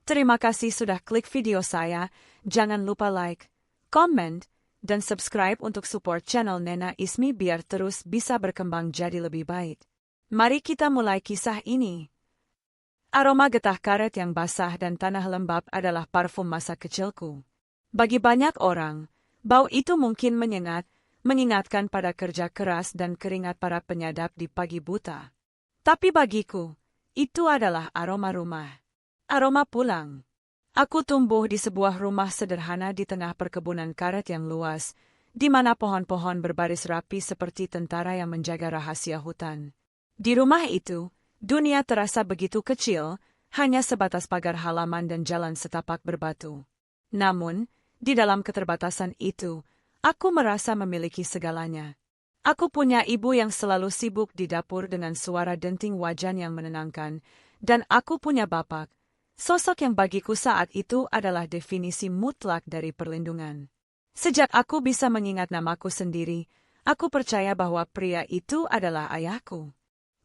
Terima kasih sudah klik video saya. Jangan lupa like, comment, dan subscribe untuk support channel Nena Ismi biar terus bisa berkembang jadi lebih baik. Mari kita mulai kisah ini. Aroma getah karet yang basah dan tanah lembab adalah parfum masa kecilku. Bagi banyak orang, bau itu mungkin mengingatkan pada kerja keras dan keringat para penyadap di pagi buta. Tapi bagiku, itu adalah aroma rumah. Aroma pulang. Aku tumbuh di sebuah rumah sederhana di tengah perkebunan karet yang luas, di mana pohon-pohon berbaris rapi seperti tentara yang menjaga rahasia hutan. Di rumah itu, dunia terasa begitu kecil, hanya sebatas pagar halaman dan jalan setapak berbatu. Namun, di dalam keterbatasan itu, aku merasa memiliki segalanya. Aku punya ibu yang selalu sibuk di dapur dengan suara denting wajan yang menenangkan, dan aku punya bapak, sosok yang bagiku saat itu adalah definisi mutlak dari perlindungan. Sejak aku bisa mengingat namaku sendiri, aku percaya bahwa pria itu adalah ayahku.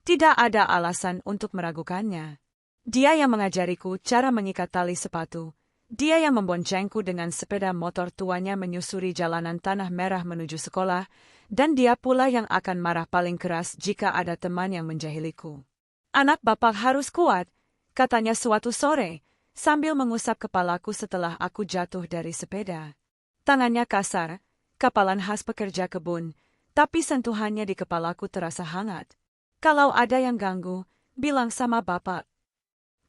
Tidak ada alasan untuk meragukannya. Dia yang mengajariku cara mengikat tali sepatu. Dia yang memboncengku dengan sepeda motor tuanya menyusuri jalanan tanah merah menuju sekolah, dan dia pula yang akan marah paling keras jika ada teman yang menjahiliku. Anak bapak harus kuat, katanya suatu sore, sambil mengusap kepalaku setelah aku jatuh dari sepeda. Tangannya kasar, kapalan khas pekerja kebun, tapi sentuhannya di kepalaku terasa hangat. Kalau ada yang ganggu, bilang sama bapak.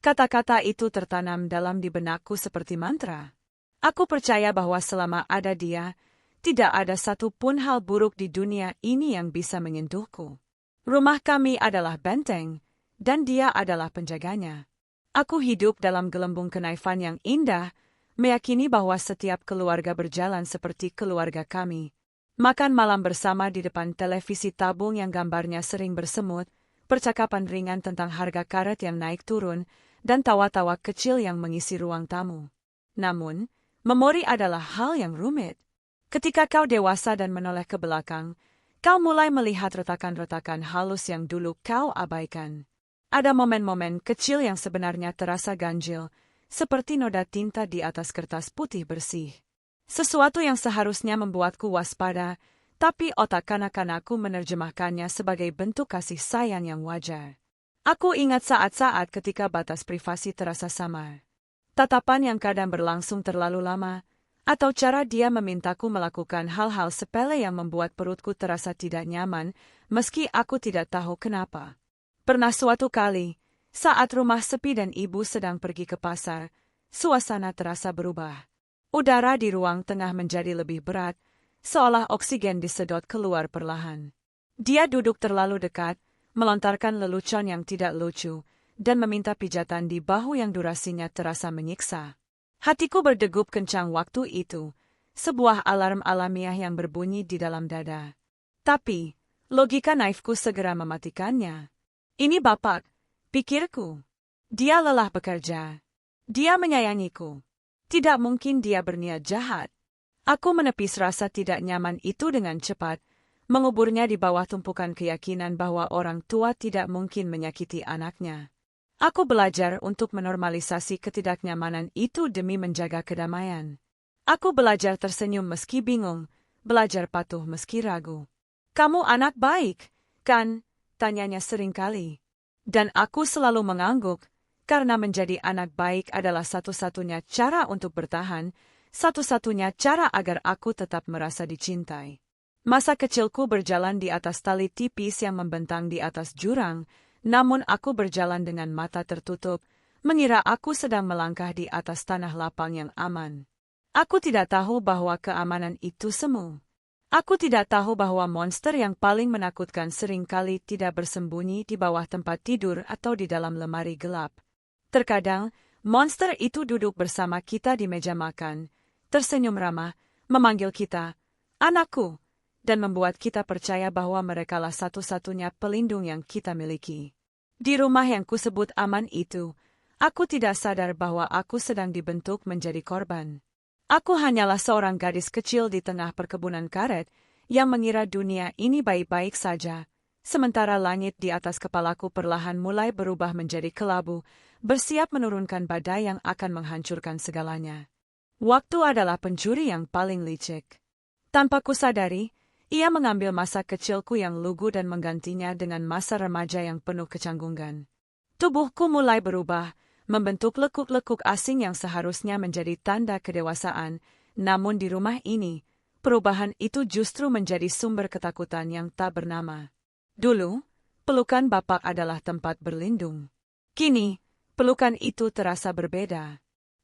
Kata-kata itu tertanam dalam di benakku seperti mantra. Aku percaya bahwa selama ada dia, tidak ada satu pun hal buruk di dunia ini yang bisa menyentuhku. Rumah kami adalah benteng, dan dia adalah penjaganya. Aku hidup dalam gelembung kenaifan yang indah, meyakini bahwa setiap keluarga berjalan seperti keluarga kami. Makan malam bersama di depan televisi tabung yang gambarnya sering bersemut, percakapan ringan tentang harga karet yang naik turun, dan tawa-tawa kecil yang mengisi ruang tamu. Namun, memori adalah hal yang rumit. Ketika kau dewasa dan menoleh ke belakang, kau mulai melihat retakan-retakan halus yang dulu kau abaikan. Ada momen-momen kecil yang sebenarnya terasa ganjil, seperti noda tinta di atas kertas putih bersih. Sesuatu yang seharusnya membuatku waspada, tapi otak kanak-kanakku menerjemahkannya sebagai bentuk kasih sayang yang wajar. Aku ingat saat-saat ketika batas privasi terasa samar. Tatapan yang kadang berlangsung terlalu lama, atau cara dia memintaku melakukan hal-hal sepele yang membuat perutku terasa tidak nyaman, meski aku tidak tahu kenapa. Pernah suatu kali, saat rumah sepi dan ibu sedang pergi ke pasar, suasana terasa berubah. Udara di ruang tengah menjadi lebih berat, seolah oksigen disedot keluar perlahan. Dia duduk terlalu dekat, melontarkan lelucon yang tidak lucu, dan meminta pijatan di bahu yang durasinya terasa menyiksa. Hatiku berdegup kencang waktu itu, sebuah alarm alamiah yang berbunyi di dalam dada. Tapi, logika naifku segera mematikannya. Ini bapak, pikirku. Dia lelah bekerja. Dia menyayangiku. Tidak mungkin dia berniat jahat. Aku menepis rasa tidak nyaman itu dengan cepat, menguburnya di bawah tumpukan keyakinan bahwa orang tua tidak mungkin menyakiti anaknya. Aku belajar untuk menormalisasi ketidaknyamanan itu demi menjaga kedamaian. Aku belajar tersenyum meski bingung, belajar patuh meski ragu. Kamu anak baik, kan? Tanyanya seringkali. Dan aku selalu mengangguk, karena menjadi anak baik adalah satu-satunya cara untuk bertahan, satu-satunya cara agar aku tetap merasa dicintai. Masa kecilku berjalan di atas tali tipis yang membentang di atas jurang, namun aku berjalan dengan mata tertutup, mengira aku sedang melangkah di atas tanah lapang yang aman. Aku tidak tahu bahwa keamanan itu semu. Aku tidak tahu bahwa monster yang paling menakutkan seringkali tidak bersembunyi di bawah tempat tidur atau di dalam lemari gelap. Terkadang, monster itu duduk bersama kita di meja makan, tersenyum ramah, memanggil kita, "Anakku," dan membuat kita percaya bahwa merekalah satu-satunya pelindung yang kita miliki. Di rumah yang kusebut aman itu, aku tidak sadar bahwa aku sedang dibentuk menjadi korban. Aku hanyalah seorang gadis kecil di tengah perkebunan karet yang mengira dunia ini baik-baik saja, sementara langit di atas kepalaku perlahan mulai berubah menjadi kelabu, bersiap menurunkan badai yang akan menghancurkan segalanya. Waktu adalah pencuri yang paling licik. Tanpa kusadari, ia mengambil masa kecilku yang lugu dan menggantinya dengan masa remaja yang penuh kecanggungan. Tubuhku mulai berubah, membentuk lekuk-lekuk asing yang seharusnya menjadi tanda kedewasaan, namun di rumah ini, perubahan itu justru menjadi sumber ketakutan yang tak bernama. Dulu, pelukan bapak adalah tempat berlindung. Kini, pelukan itu terasa berbeda.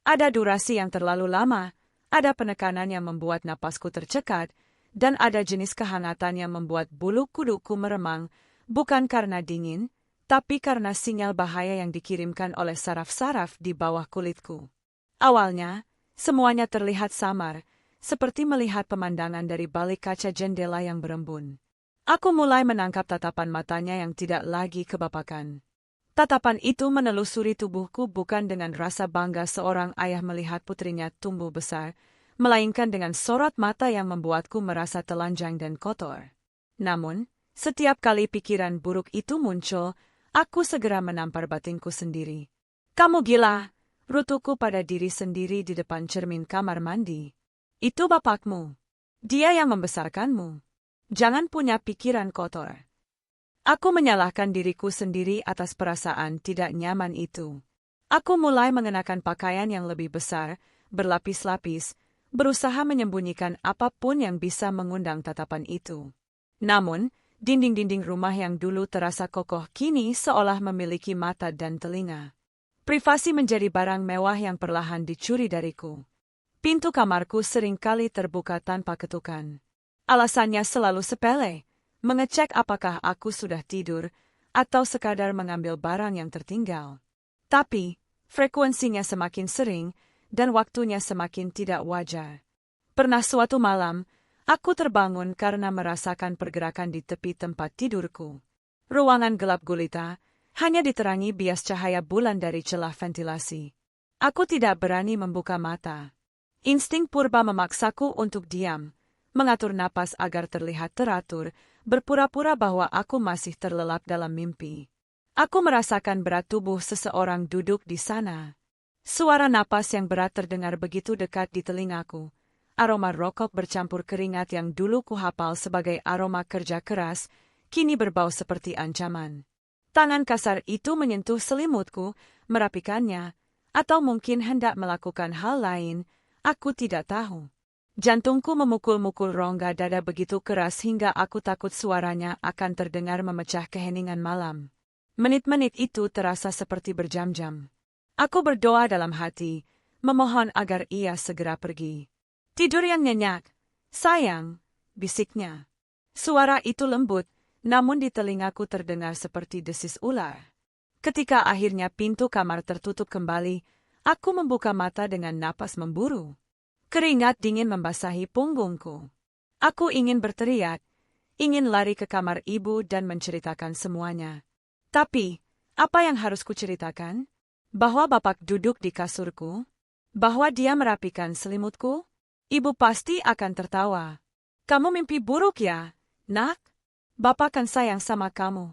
Ada durasi yang terlalu lama, ada penekanan yang membuat napasku tercekat, dan ada jenis kehangatan yang membuat bulu kuduku meremang, bukan karena dingin, tapi karena sinyal bahaya yang dikirimkan oleh saraf-saraf di bawah kulitku. Awalnya, semuanya terlihat samar, seperti melihat pemandangan dari balik kaca jendela yang berembun. Aku mulai menangkap tatapan matanya yang tidak lagi kebapakan. Tatapan itu menelusuri tubuhku bukan dengan rasa bangga seorang ayah melihat putrinya tumbuh besar, melainkan dengan sorot mata yang membuatku merasa telanjang dan kotor. Namun, setiap kali pikiran buruk itu muncul, aku segera menampar batinku sendiri. "Kamu gila!" rutuku pada diri sendiri di depan cermin kamar mandi. "Itu bapakmu. Dia yang membesarkanmu. Jangan punya pikiran kotor." Aku menyalahkan diriku sendiri atas perasaan tidak nyaman itu. Aku mulai mengenakan pakaian yang lebih besar, berlapis-lapis, berusaha menyembunyikan apapun yang bisa mengundang tatapan itu. Namun, dinding-dinding rumah yang dulu terasa kokoh kini seolah memiliki mata dan telinga. Privasi menjadi barang mewah yang perlahan dicuri dariku. Pintu kamarku seringkali terbuka tanpa ketukan. Alasannya selalu sepele, mengecek apakah aku sudah tidur, atau sekadar mengambil barang yang tertinggal. Tapi, frekuensinya semakin sering, dan waktunya semakin tidak wajar. Pernah suatu malam, aku terbangun karena merasakan pergerakan di tepi tempat tidurku. Ruangan gelap gulita, hanya diterangi bias cahaya bulan dari celah ventilasi. Aku tidak berani membuka mata. Insting purba memaksaku untuk diam, mengatur napas agar terlihat teratur, berpura-pura bahwa aku masih terlelap dalam mimpi. Aku merasakan berat tubuh seseorang duduk di sana. Suara napas yang berat terdengar begitu dekat di telingaku. Aroma rokok bercampur keringat yang dulu kuhafal sebagai aroma kerja keras, kini berbau seperti ancaman. Tangan kasar itu menyentuh selimutku, merapikannya, atau mungkin hendak melakukan hal lain, aku tidak tahu. Jantungku memukul-mukul rongga dada begitu keras hingga aku takut suaranya akan terdengar memecah keheningan malam. Menit-menit itu terasa seperti berjam-jam. Aku berdoa dalam hati, memohon agar ia segera pergi. "Tidur yang nyenyak, sayang," bisiknya. Suara itu lembut, namun di telingaku terdengar seperti desis ular. Ketika akhirnya pintu kamar tertutup kembali, aku membuka mata dengan napas memburu. Keringat dingin membasahi punggungku. Aku ingin berteriak, ingin lari ke kamar ibu dan menceritakan semuanya. Tapi, apa yang harus kuceritakan? Bahwa bapak duduk di kasurku? Bahwa dia merapikan selimutku? Ibu pasti akan tertawa. "Kamu mimpi buruk ya, nak? Bapak kan sayang sama kamu."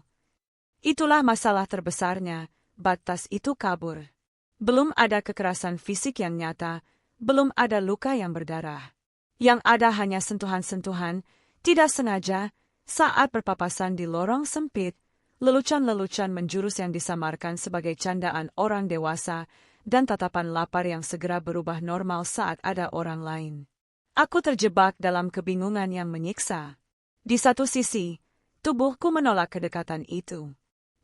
Itulah masalah terbesarnya, batas itu kabur. Belum ada kekerasan fisik yang nyata, belum ada luka yang berdarah. Yang ada hanya sentuhan-sentuhan, tidak sengaja, saat berpapasan di lorong sempit, lelucon-lelucon menjurus yang disamarkan sebagai candaan orang dewasa, dan tatapan lapar yang segera berubah normal saat ada orang lain. Aku terjebak dalam kebingungan yang menyiksa. Di satu sisi, tubuhku menolak kedekatan itu.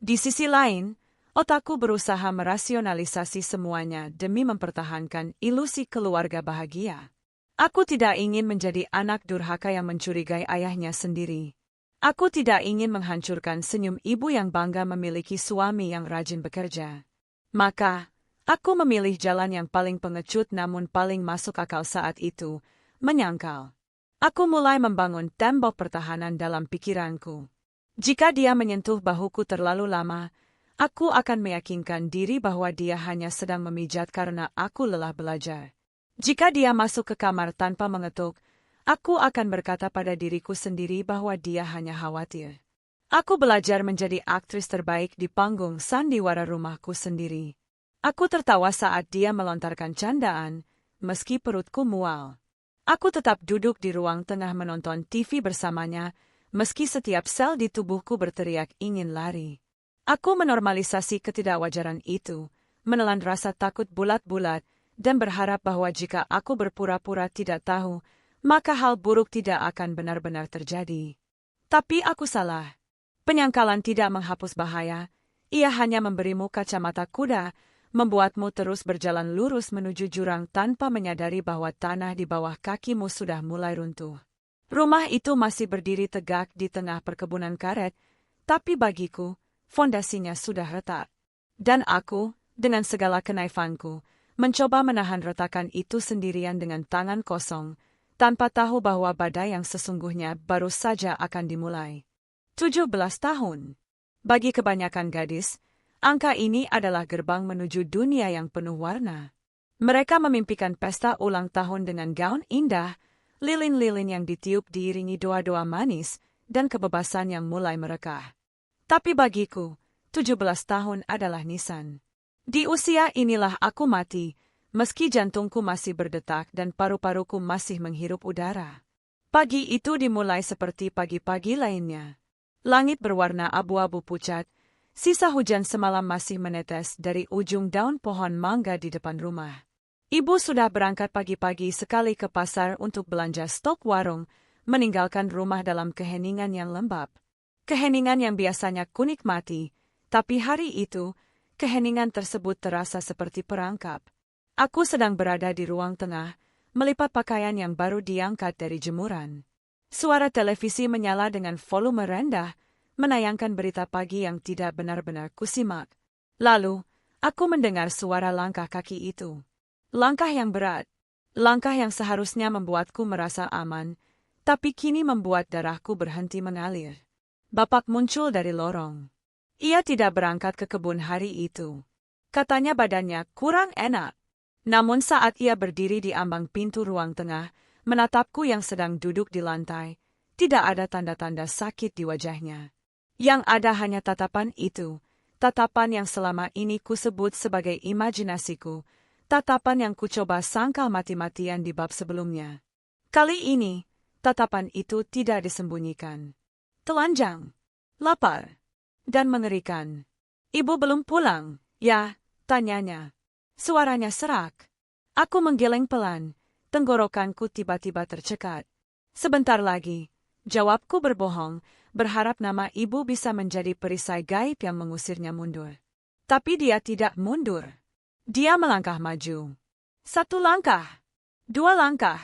Di sisi lain, otakku berusaha merasionalisasi semuanya demi mempertahankan ilusi keluarga bahagia. Aku tidak ingin menjadi anak durhaka yang mencurigai ayahnya sendiri. Aku tidak ingin menghancurkan senyum ibu yang bangga memiliki suami yang rajin bekerja. Maka, aku memilih jalan yang paling pengecut namun paling masuk akal saat itu, menyangkal. Aku mulai membangun tembok pertahanan dalam pikiranku. Jika dia menyentuh bahuku terlalu lama, aku akan meyakinkan diri bahwa dia hanya sedang memijat karena aku lelah belajar. Jika dia masuk ke kamar tanpa mengetuk, aku akan berkata pada diriku sendiri bahwa dia hanya khawatir. Aku belajar menjadi aktris terbaik di panggung sandiwara rumahku sendiri. Aku tertawa saat dia melontarkan candaan, meski perutku mual. Aku tetap duduk di ruang tengah menonton TV bersamanya, meski setiap sel di tubuhku berteriak ingin lari. Aku menormalisasi ketidakwajaran itu, menelan rasa takut bulat-bulat, dan berharap bahwa jika aku berpura-pura tidak tahu, maka hal buruk tidak akan benar-benar terjadi. Tapi aku salah. Penyangkalan tidak menghapus bahaya, ia hanya memberimu kacamata kuda, membuatmu terus berjalan lurus menuju jurang tanpa menyadari bahwa tanah di bawah kakimu sudah mulai runtuh. Rumah itu masih berdiri tegak di tengah perkebunan karet, tapi bagiku, fondasinya sudah retak. Dan aku, dengan segala kenaifanku, mencoba menahan retakan itu sendirian dengan tangan kosong, tanpa tahu bahwa badai yang sesungguhnya baru saja akan dimulai. 17 tahun. Bagi kebanyakan gadis, angka ini adalah gerbang menuju dunia yang penuh warna. Mereka memimpikan pesta ulang tahun dengan gaun indah, lilin-lilin yang ditiup diiringi doa-doa manis, dan kebebasan yang mulai merekah. Tapi bagiku, 17 tahun adalah nisan. Di usia inilah aku mati, meski jantungku masih berdetak dan paru-paruku masih menghirup udara. Pagi itu dimulai seperti pagi-pagi lainnya. Langit berwarna abu-abu pucat, sisa hujan semalam masih menetes dari ujung daun pohon mangga di depan rumah. Ibu sudah berangkat pagi-pagi sekali ke pasar untuk belanja stok warung, meninggalkan rumah dalam keheningan yang lembab. Keheningan yang biasanya kunikmati, tapi hari itu, keheningan tersebut terasa seperti perangkap. Aku sedang berada di ruang tengah, melipat pakaian yang baru diangkat dari jemuran. Suara televisi menyala dengan volume rendah, menayangkan berita pagi yang tidak benar-benar kusimak. Lalu, aku mendengar suara langkah kaki itu. Langkah yang berat, langkah yang seharusnya membuatku merasa aman, tapi kini membuat darahku berhenti mengalir. Bapak muncul dari lorong. Ia tidak berangkat ke kebun hari itu. Katanya badannya kurang enak. Namun saat ia berdiri di ambang pintu ruang tengah, menatapku yang sedang duduk di lantai, tidak ada tanda-tanda sakit di wajahnya. Yang ada hanya tatapan itu, tatapan yang selama ini kusebut sebagai imajinasiku, tatapan yang kucoba sangkal mati-matian di bab sebelumnya. Kali ini, tatapan itu tidak disembunyikan. Telanjang, lapar, dan mengerikan. Ibu belum pulang, ya? Tanyanya. Suaranya serak. Aku menggeleng pelan, tenggorokanku tiba-tiba tercekat. Sebentar lagi, jawabku berbohong, berharap nama ibu bisa menjadi perisai gaib yang mengusirnya mundur. Tapi dia tidak mundur. Dia melangkah maju. 1 langkah. 2 langkah.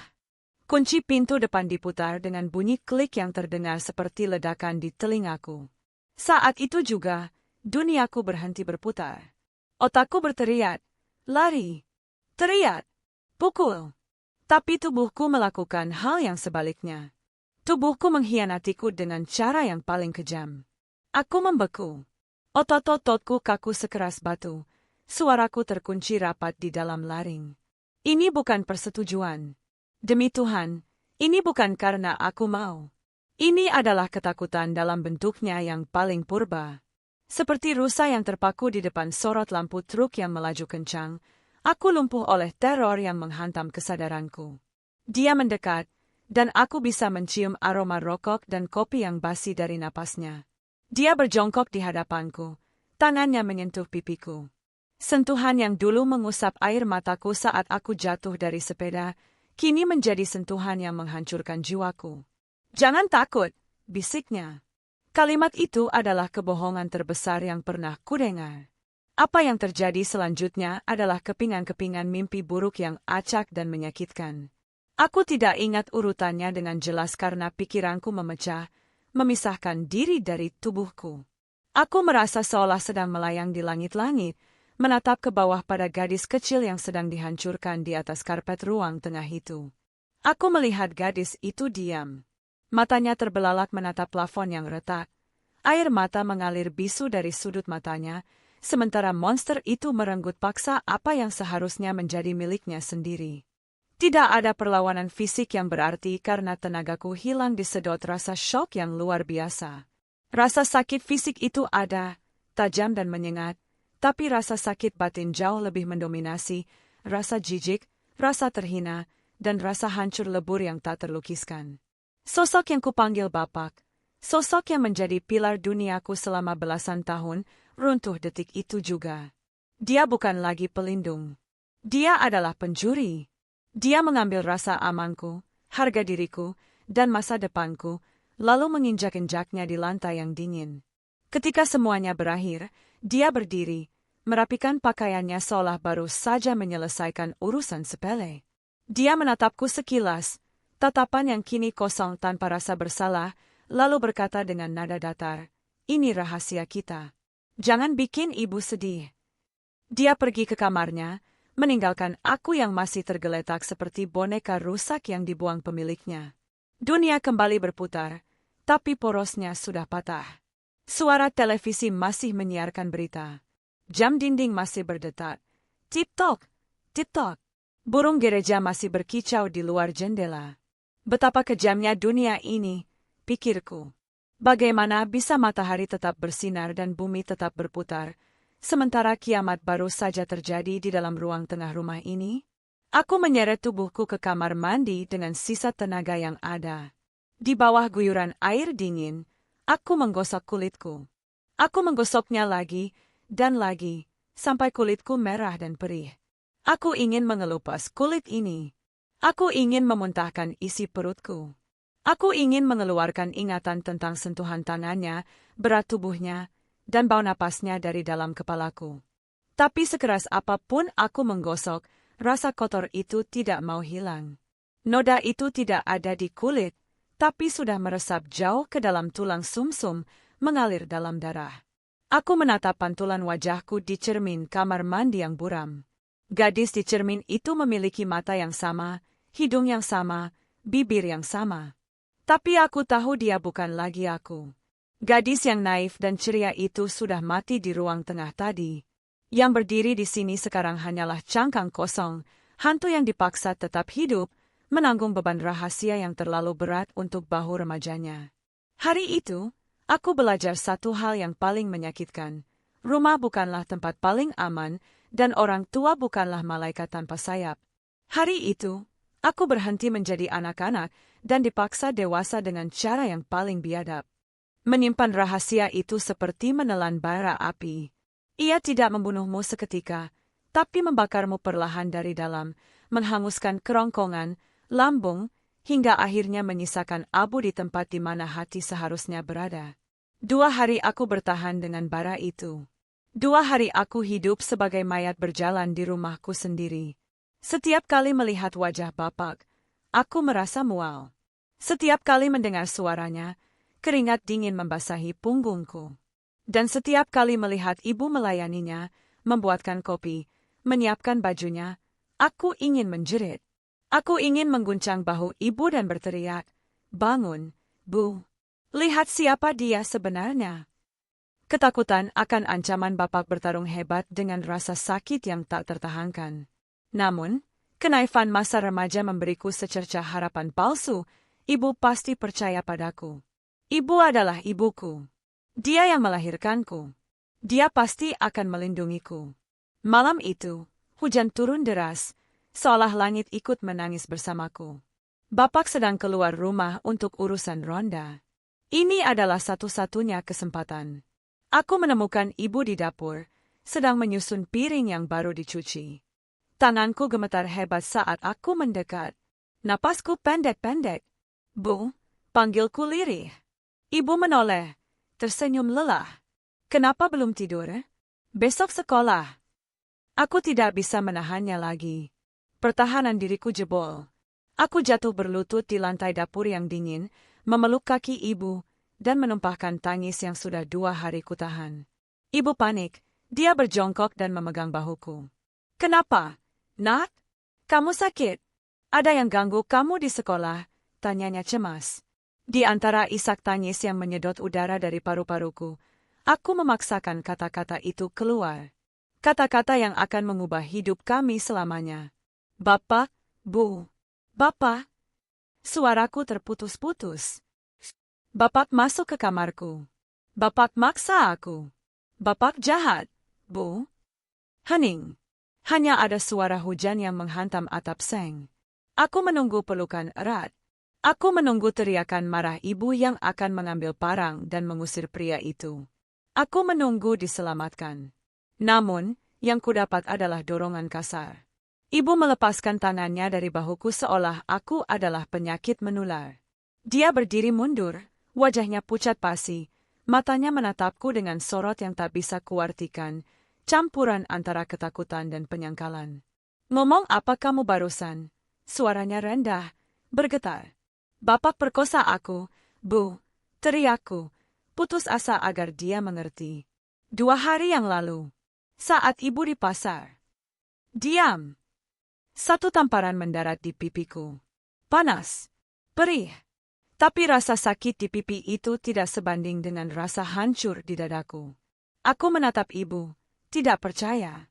Kunci pintu depan diputar dengan bunyi klik yang terdengar seperti ledakan di telingaku. Saat itu juga, duniaku berhenti berputar. Otakku berteriak, lari, teriak, pukul. Tapi tubuhku melakukan hal yang sebaliknya. Tubuhku mengkhianatiku dengan cara yang paling kejam. Aku membeku. Otot-ototku kaku sekeras batu. Suaraku terkunci rapat di dalam laring. Ini bukan persetujuan. Demi Tuhan, ini bukan karena aku mau. Ini adalah ketakutan dalam bentuknya yang paling purba. Seperti rusa yang terpaku di depan sorot lampu truk yang melaju kencang, aku lumpuh oleh teror yang menghantam kesadaranku. Dia mendekat, dan aku bisa mencium aroma rokok dan kopi yang basi dari napasnya. Dia berjongkok di hadapanku, tangannya menyentuh pipiku. Sentuhan yang dulu mengusap air mataku saat aku jatuh dari sepeda, kini menjadi sentuhan yang menghancurkan jiwaku. Jangan takut, bisiknya. Kalimat itu adalah kebohongan terbesar yang pernah kudengar. Apa yang terjadi selanjutnya adalah kepingan-kepingan mimpi buruk yang acak dan menyakitkan. Aku tidak ingat urutannya dengan jelas karena pikiranku memecah, memisahkan diri dari tubuhku. Aku merasa seolah sedang melayang di langit-langit, menatap ke bawah pada gadis kecil yang sedang dihancurkan di atas karpet ruang tengah itu. Aku melihat gadis itu diam. Matanya terbelalak menatap plafon yang retak. Air mata mengalir bisu dari sudut matanya, sementara monster itu merenggut paksa apa yang seharusnya menjadi miliknya sendiri. Tidak ada perlawanan fisik yang berarti karena tenagaku hilang disedot rasa syok yang luar biasa. Rasa sakit fisik itu ada, tajam dan menyengat, Tapi rasa sakit batin jauh lebih mendominasi, rasa jijik, rasa terhina, dan rasa hancur lebur yang tak terlukiskan. Sosok yang kupanggil Bapak, sosok yang menjadi pilar duniaku selama belasan tahun, runtuh detik itu juga. Dia bukan lagi pelindung. Dia adalah pencuri. Dia mengambil rasa amanku, harga diriku, dan masa depanku, lalu menginjak-injaknya di lantai yang dingin. Ketika semuanya berakhir, dia berdiri, merapikan pakaiannya seolah baru saja menyelesaikan urusan sepele. Dia menatapku sekilas, tatapan yang kini kosong tanpa rasa bersalah, lalu berkata dengan nada datar, "Ini rahasia kita. Jangan bikin ibu sedih." Dia pergi ke kamarnya, meninggalkan aku yang masih tergeletak seperti boneka rusak yang dibuang pemiliknya. Dunia kembali berputar, tapi porosnya sudah patah. Suara televisi masih menyiarkan berita. Jam dinding masih berdetak. Tip-tok, tip-tok. Burung gereja masih berkicau di luar jendela. Betapa kejamnya dunia ini, pikirku. Bagaimana bisa matahari tetap bersinar dan bumi tetap berputar, sementara kiamat baru saja terjadi di dalam ruang tengah rumah ini? Aku menyeret tubuhku ke kamar mandi dengan sisa tenaga yang ada. Di bawah guyuran air dingin, aku menggosok kulitku. Aku menggosoknya lagi, dan lagi, sampai kulitku merah dan perih. Aku ingin mengelupas kulit ini. Aku ingin memuntahkan isi perutku. Aku ingin mengeluarkan ingatan tentang sentuhan tangannya, berat tubuhnya, dan bau napasnya dari dalam kepalaku. Tapi sekeras apapun aku menggosok, rasa kotor itu tidak mau hilang. Noda itu tidak ada di kulit, tapi sudah meresap jauh ke dalam tulang sumsum, mengalir dalam darah. Aku menatap pantulan wajahku di cermin kamar mandi yang buram. Gadis di cermin itu memiliki mata yang sama, hidung yang sama, bibir yang sama. Tapi aku tahu dia bukan lagi aku. Gadis yang naif dan ceria itu sudah mati di ruang tengah tadi. Yang berdiri di sini sekarang hanyalah cangkang kosong, hantu yang dipaksa tetap hidup, menanggung beban rahasia yang terlalu berat untuk bahu remajanya. Hari itu, aku belajar satu hal yang paling menyakitkan. Rumah bukanlah tempat paling aman, dan orang tua bukanlah malaikat tanpa sayap. Hari itu, aku berhenti menjadi anak-anak dan dipaksa dewasa dengan cara yang paling biadab. Menyimpan rahasia itu seperti menelan bara api. Ia tidak membunuhmu seketika, tapi membakarmu perlahan dari dalam, menghanguskan kerongkongan, lambung, hingga akhirnya menyisakan abu di tempat di mana hati seharusnya berada. 2 hari aku bertahan dengan bara itu. 2 hari aku hidup sebagai mayat berjalan di rumahku sendiri. Setiap kali melihat wajah Bapak, aku merasa mual. Setiap kali mendengar suaranya, keringat dingin membasahi punggungku. Dan setiap kali melihat ibu melayaninya, membuatkan kopi, menyiapkan bajunya, aku ingin menjerit. Aku ingin mengguncang bahu ibu dan berteriak, "Bangun, Bu. Lihat siapa dia sebenarnya." Ketakutan akan ancaman Bapak bertarung hebat dengan rasa sakit yang tak tertahankan. Namun, kenaifan masa remaja memberiku secercah harapan palsu. Ibu pasti percaya padaku. Ibu adalah ibuku. Dia yang melahirkanku. Dia pasti akan melindungiku. Malam itu, hujan turun deras, seolah langit ikut menangis bersamaku. Bapak sedang keluar rumah untuk urusan ronda. Ini adalah satu-satunya kesempatan. Aku menemukan ibu di dapur, sedang menyusun piring yang baru dicuci. Tanganku gemetar hebat saat aku mendekat. Napasku pendek-pendek. "Bu," panggilku lirih. Ibu menoleh, tersenyum lelah. "Kenapa belum tidur? Besok sekolah." Aku tidak bisa menahannya lagi. Pertahanan diriku jebol. Aku jatuh berlutut di lantai dapur yang dingin, memeluk kaki ibu, dan menumpahkan tangis yang sudah 2 hari kutahan. Ibu panik, dia berjongkok dan memegang bahuku. "Kenapa, Nat? Kamu sakit? Ada yang ganggu kamu di sekolah?" tanyanya cemas. Di antara isak tangis yang menyedot udara dari paru-paruku, aku memaksakan kata-kata itu keluar. Kata-kata yang akan mengubah hidup kami selamanya. "Bapak, Bu. Bapak." Suaraku terputus-putus. Bapak masuk ke kamarku. Bapak maksa aku. Bapak jahat. Bu? Hening. Hanya ada suara hujan yang menghantam atap seng. Aku menunggu pelukan erat. Aku menunggu teriakan marah ibu yang akan mengambil parang dan mengusir pria itu. Aku menunggu diselamatkan. Namun, yang kudapat adalah dorongan kasar. Ibu melepaskan tangannya dari bahuku seolah aku adalah penyakit menular. Dia berdiri mundur, wajahnya pucat pasi, matanya menatapku dengan sorot yang tak bisa kuartikan, campuran antara ketakutan dan penyangkalan. "Ngomong apa kamu barusan?" Suaranya rendah, bergetar. "Bapak perkosa aku, Bu," teriakku, putus asa agar dia mengerti. 2 hari yang lalu, saat ibu di pasar. Diam. Satu tamparan mendarat di pipiku. Panas, perih. Tapi rasa sakit di pipi itu tidak sebanding dengan rasa hancur di dadaku. Aku menatap ibu, tidak percaya.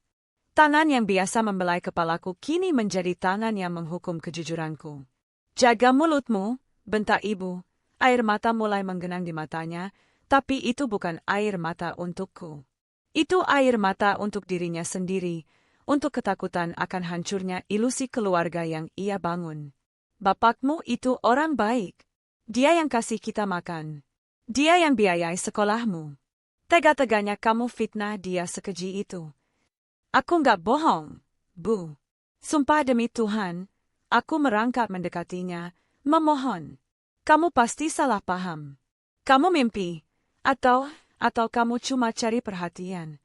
Tangan yang biasa membelai kepalaku kini menjadi tangan yang menghukum kejujuranku. "Jaga mulutmu," bentak ibu. Air mata mulai menggenang di matanya, tapi itu bukan air mata untukku. Itu air mata untuk dirinya sendiri, untuk ketakutan akan hancurnya ilusi keluarga yang ia bangun. "Bapakmu itu orang baik. Dia yang kasih kita makan. Dia yang biayai sekolahmu. Tega-teganya kamu fitnah dia sekeji itu." "Aku nggak bohong, Bu." Sumpah demi Tuhan, aku merangkak mendekatinya, memohon. "Kamu pasti salah paham. Kamu mimpi, atau kamu cuma cari perhatian."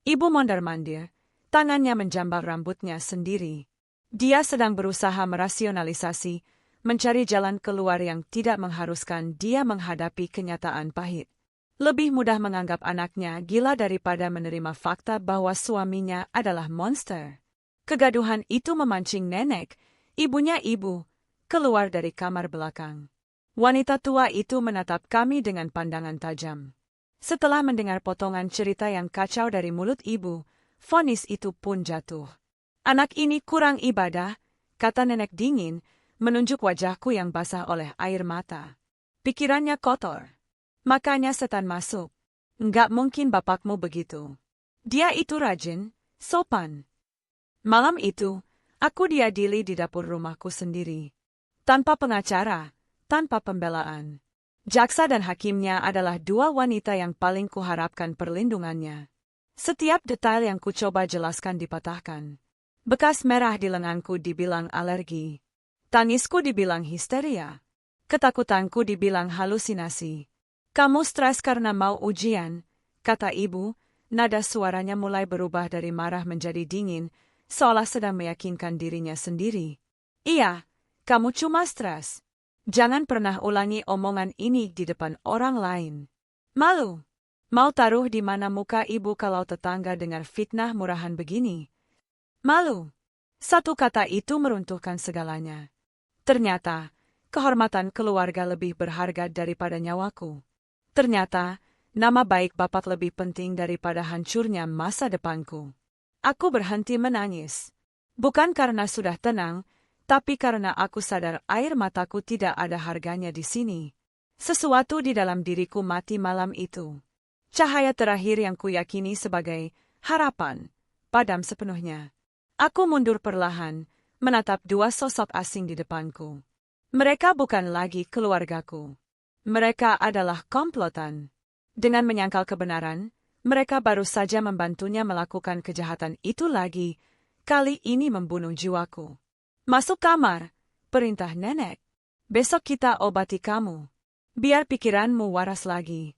Ibu mondar-mandir, tangannya menjambak rambutnya sendiri. Dia sedang berusaha merasionalisasi, mencari jalan keluar yang tidak mengharuskan dia menghadapi kenyataan pahit. Lebih mudah menganggap anaknya gila daripada menerima fakta bahwa suaminya adalah monster. Kegaduhan itu memancing nenek, ibunya ibu, keluar dari kamar belakang. Wanita tua itu menatap kami dengan pandangan tajam. Setelah mendengar potongan cerita yang kacau dari mulut ibu, vonis itu pun jatuh. "Anak ini kurang ibadah," kata nenek dingin, menunjuk wajahku yang basah oleh air mata. "Pikirannya kotor. Makanya setan masuk. Nggak mungkin bapakmu begitu. Dia itu rajin, sopan." Malam itu, aku diadili di dapur rumahku sendiri. Tanpa pengacara, tanpa pembelaan. Jaksa dan hakimnya adalah 2 wanita yang paling kuharapkan perlindungannya. Setiap detail yang kucoba jelaskan dipatahkan. Bekas merah di lenganku dibilang alergi. Tangisku dibilang histeria. Ketakutanku dibilang halusinasi. "Kamu stres karena mau ujian," kata ibu, nada suaranya mulai berubah dari marah menjadi dingin, seolah sedang meyakinkan dirinya sendiri. "Iya, kamu cuma stres. Jangan pernah ulangi omongan ini di depan orang lain." Malu. Mau taruh di mana muka ibu kalau tetangga dengar fitnah murahan begini? Malu. Satu kata itu meruntuhkan segalanya. Ternyata, kehormatan keluarga lebih berharga daripada nyawaku. Ternyata, nama baik bapak lebih penting daripada hancurnya masa depanku. Aku berhenti menangis. Bukan karena sudah tenang, tapi karena aku sadar air mataku tidak ada harganya di sini. Sesuatu di dalam diriku mati malam itu. Cahaya terakhir yang kuyakini sebagai harapan, padam sepenuhnya. Aku mundur perlahan, menatap 2 sosok asing di depanku. Mereka bukan lagi keluargaku. Mereka adalah komplotan. Dengan menyangkal kebenaran, mereka baru saja membantunya melakukan kejahatan itu lagi, kali ini membunuh jiwaku. "Masuk kamar," perintah nenek. "Besok kita obati kamu. Biar pikiranmu waras lagi."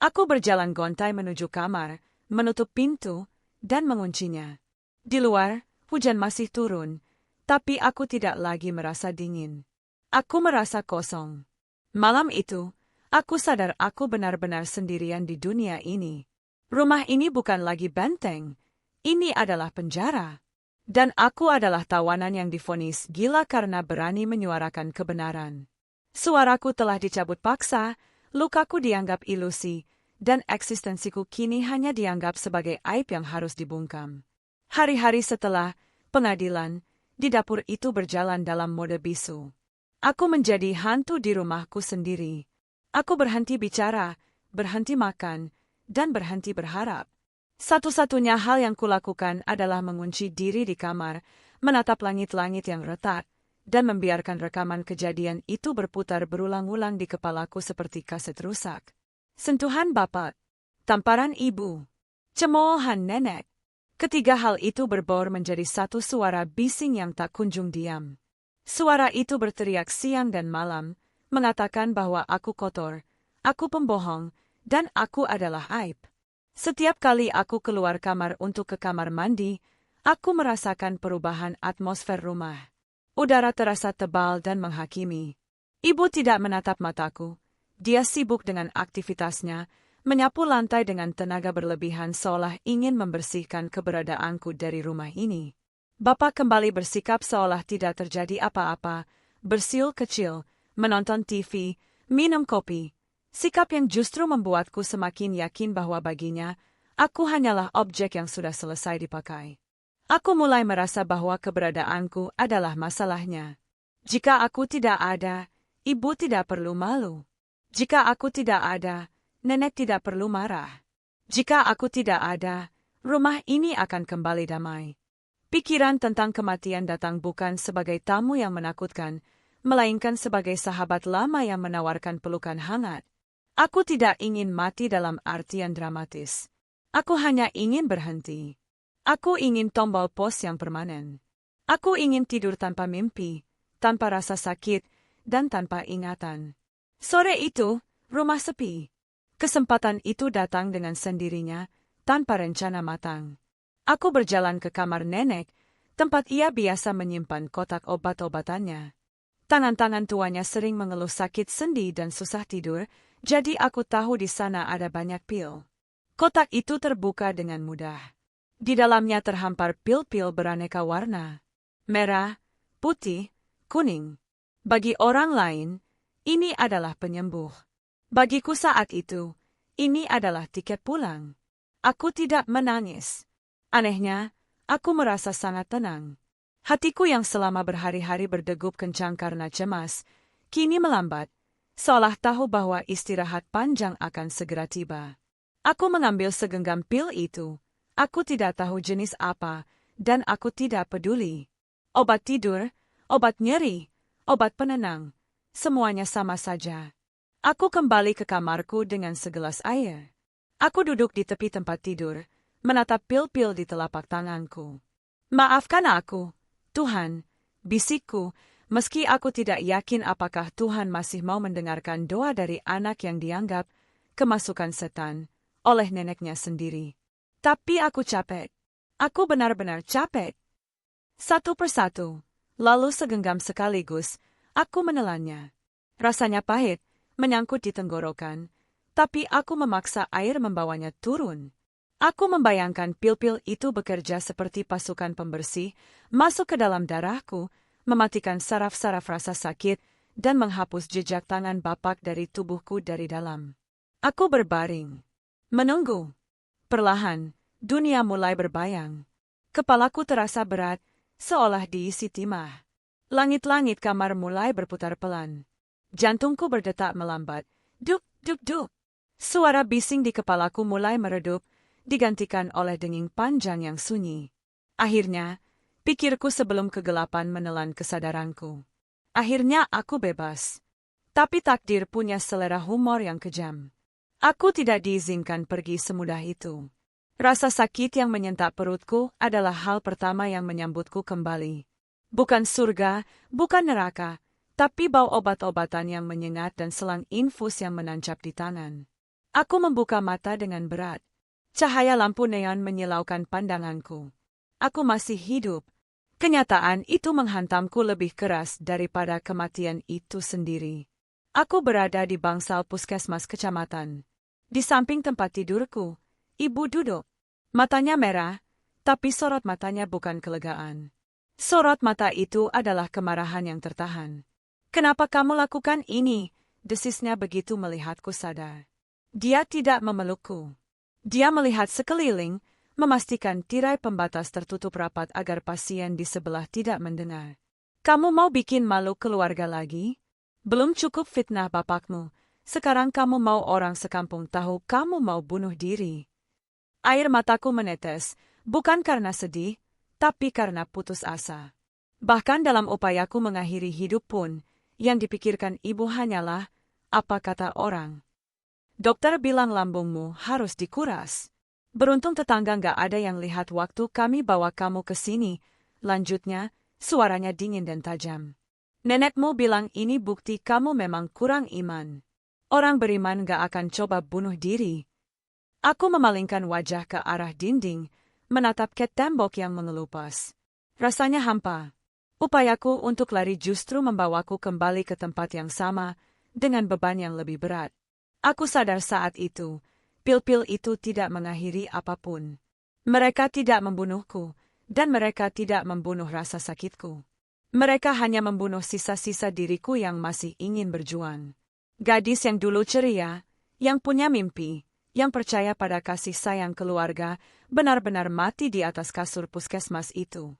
Aku berjalan gontai menuju kamar, menutup pintu, dan menguncinya. Di luar, hujan masih turun, tapi aku tidak lagi merasa dingin. Aku merasa kosong. Malam itu, aku sadar aku benar-benar sendirian di dunia ini. Rumah ini bukan lagi benteng, ini adalah penjara. Dan aku adalah tawanan yang divonis gila karena berani menyuarakan kebenaran. Suaraku telah dicabut paksa, lukaku dianggap ilusi, dan eksistensiku kini hanya dianggap sebagai aib yang harus dibungkam. Hari-hari setelah pengadilan, di dapur itu berjalan dalam mode bisu. Aku menjadi hantu di rumahku sendiri. Aku berhenti bicara, berhenti makan, dan berhenti berharap. Satu-satunya hal yang kulakukan adalah mengunci diri di kamar, menatap langit-langit yang retak, dan membiarkan rekaman kejadian itu berputar berulang-ulang di kepalaku seperti kaset rusak. Sentuhan bapak, tamparan ibu, cemoohan nenek. Ketiga hal itu berbaur menjadi satu suara bising yang tak kunjung diam. Suara itu berteriak siang dan malam, mengatakan bahwa aku kotor, aku pembohong, dan aku adalah aib. Setiap kali aku keluar kamar untuk ke kamar mandi, aku merasakan perubahan atmosfer rumah. Udara terasa tebal dan menghakimi. Ibu tidak menatap mataku. Dia sibuk dengan aktivitasnya, menyapu lantai dengan tenaga berlebihan seolah ingin membersihkan keberadaanku dari rumah ini. Bapak kembali bersikap seolah tidak terjadi apa-apa, bersiul kecil, menonton TV, minum kopi. Sikap yang justru membuatku semakin yakin bahwa baginya, aku hanyalah objek yang sudah selesai dipakai. Aku mulai merasa bahwa keberadaanku adalah masalahnya. Jika aku tidak ada, ibu tidak perlu malu. Jika aku tidak ada, nenek tidak perlu marah. Jika aku tidak ada, rumah ini akan kembali damai. Pikiran tentang kematian datang bukan sebagai tamu yang menakutkan, melainkan sebagai sahabat lama yang menawarkan pelukan hangat. Aku tidak ingin mati dalam artian dramatis. Aku hanya ingin berhenti. Aku ingin tombol pos yang permanen. Aku ingin tidur tanpa mimpi, tanpa rasa sakit, dan tanpa ingatan. Sore itu, rumah sepi. Kesempatan itu datang dengan sendirinya, tanpa rencana matang. Aku berjalan ke kamar nenek, tempat ia biasa menyimpan kotak obat-obatannya. Tangan-tangan tuanya sering mengeluh sakit sendi dan susah tidur, jadi aku tahu di sana ada banyak pil. Kotak itu terbuka dengan mudah. Di dalamnya terhampar pil-pil beraneka warna. Merah, putih, kuning. Bagi orang lain, ini adalah penyembuh. Bagiku saat itu, ini adalah tiket pulang. Aku tidak menangis. Anehnya, aku merasa sangat tenang. Hatiku yang selama berhari-hari berdegup kencang karena cemas, kini melambat, seolah tahu bahwa istirahat panjang akan segera tiba. Aku mengambil segenggam pil itu. Aku tidak tahu jenis apa, dan aku tidak peduli. Obat tidur, obat nyeri, obat penenang, semuanya sama saja. Aku kembali ke kamarku dengan segelas air. Aku duduk di tepi tempat tidur, menatap pil-pil di telapak tanganku. Maafkan aku, Tuhan, bisikku, meski aku tidak yakin apakah Tuhan masih mau mendengarkan doa dari anak yang dianggap kemasukan setan oleh neneknya sendiri. Tapi aku capek. Aku benar-benar capek. Satu persatu, lalu segenggam sekaligus, aku menelannya. Rasanya pahit, menyangkut di tenggorokan, tapi aku memaksa air membawanya turun. Aku membayangkan pil-pil itu bekerja seperti pasukan pembersih, masuk ke dalam darahku, mematikan saraf-saraf rasa sakit, dan menghapus jejak tangan bapak dari tubuhku dari dalam. Aku berbaring. Menunggu. Perlahan, dunia mulai berbayang. Kepalaku terasa berat, seolah diisi timah. Langit-langit kamar mulai berputar pelan. Jantungku berdetak melambat. Duk, duk, duk. Suara bising di kepalaku mulai meredup, digantikan oleh denging panjang yang sunyi. Akhirnya, pikirku sebelum kegelapan menelan kesadaranku. Akhirnya aku bebas. Tapi takdir punya selera humor yang kejam. Aku tidak diizinkan pergi semudah itu. Rasa sakit yang menyentak perutku adalah hal pertama yang menyambutku kembali. Bukan surga, bukan neraka, tapi bau obat-obatan yang menyengat dan selang infus yang menancap di tangan. Aku membuka mata dengan berat. Cahaya lampu neon menyilaukan pandanganku. Aku masih hidup. Kenyataan itu menghantamku lebih keras daripada kematian itu sendiri. Aku berada di bangsal puskesmas kecamatan. Di samping tempat tidurku, ibu duduk. Matanya merah, tapi sorot matanya bukan kelegaan. Sorot mata itu adalah kemarahan yang tertahan. "Kenapa kamu lakukan ini?" desisnya begitu melihatku sadar. Dia tidak memelukku. Dia melihat sekeliling, memastikan tirai pembatas tertutup rapat agar pasien di sebelah tidak mendengar. "Kamu mau bikin malu keluarga lagi? Belum cukup fitnah bapakmu. Sekarang kamu mau orang sekampung tahu kamu mau bunuh diri." Air mataku menetes, bukan karena sedih, tapi karena putus asa. Bahkan dalam upayaku mengakhiri hidup pun, yang dipikirkan ibu hanyalah, apa kata orang. Dokter bilang lambungmu harus dikuras. Beruntung tetangga nggak ada yang lihat waktu kami bawa kamu ke sini. Lanjutnya, suaranya dingin dan tajam. Nenekmu bilang ini bukti kamu memang kurang iman. Orang beriman nggak akan coba bunuh diri. Aku memalingkan wajah ke arah dinding, menatap ke tembok yang mengelupas. Rasanya hampa. Upayaku untuk lari justru membawaku kembali ke tempat yang sama, dengan beban yang lebih berat. Aku sadar saat itu, pil-pil itu tidak mengakhiri apapun. Mereka tidak membunuhku, dan mereka tidak membunuh rasa sakitku. Mereka hanya membunuh sisa-sisa diriku yang masih ingin berjuang. Gadis yang dulu ceria, yang punya mimpi, yang percaya pada kasih sayang keluarga, benar-benar mati di atas kasur puskesmas itu.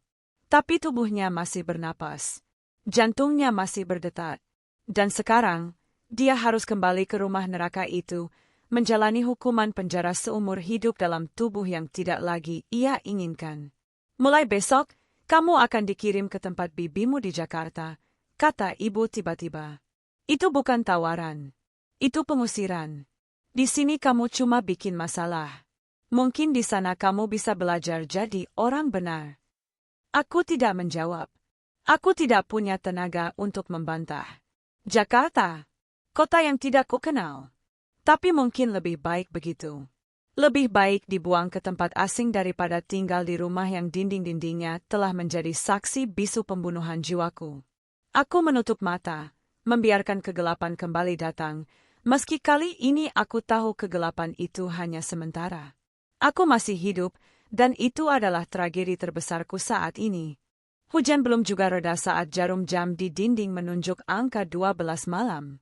Tapi tubuhnya masih bernapas. Jantungnya masih berdetak. Dan sekarang, dia harus kembali ke rumah neraka itu, menjalani hukuman penjara seumur hidup dalam tubuh yang tidak lagi ia inginkan. Mulai besok, kamu akan dikirim ke tempat bibimu di Jakarta, kata ibu tiba-tiba. Itu bukan tawaran. Itu pengusiran. Di sini kamu cuma bikin masalah. Mungkin di sana kamu bisa belajar jadi orang benar. Aku tidak menjawab. Aku tidak punya tenaga untuk membantah. Jakarta. Kota yang tidak kukenal. Tapi mungkin lebih baik begitu. Lebih baik dibuang ke tempat asing daripada tinggal di rumah yang dinding-dindingnya telah menjadi saksi bisu pembunuhan jiwaku. Aku menutup mata, membiarkan kegelapan kembali datang, meski kali ini aku tahu kegelapan itu hanya sementara. Aku masih hidup, dan itu adalah tragedi terbesarku saat ini. Hujan belum juga reda saat jarum jam di dinding menunjuk angka 12 malam.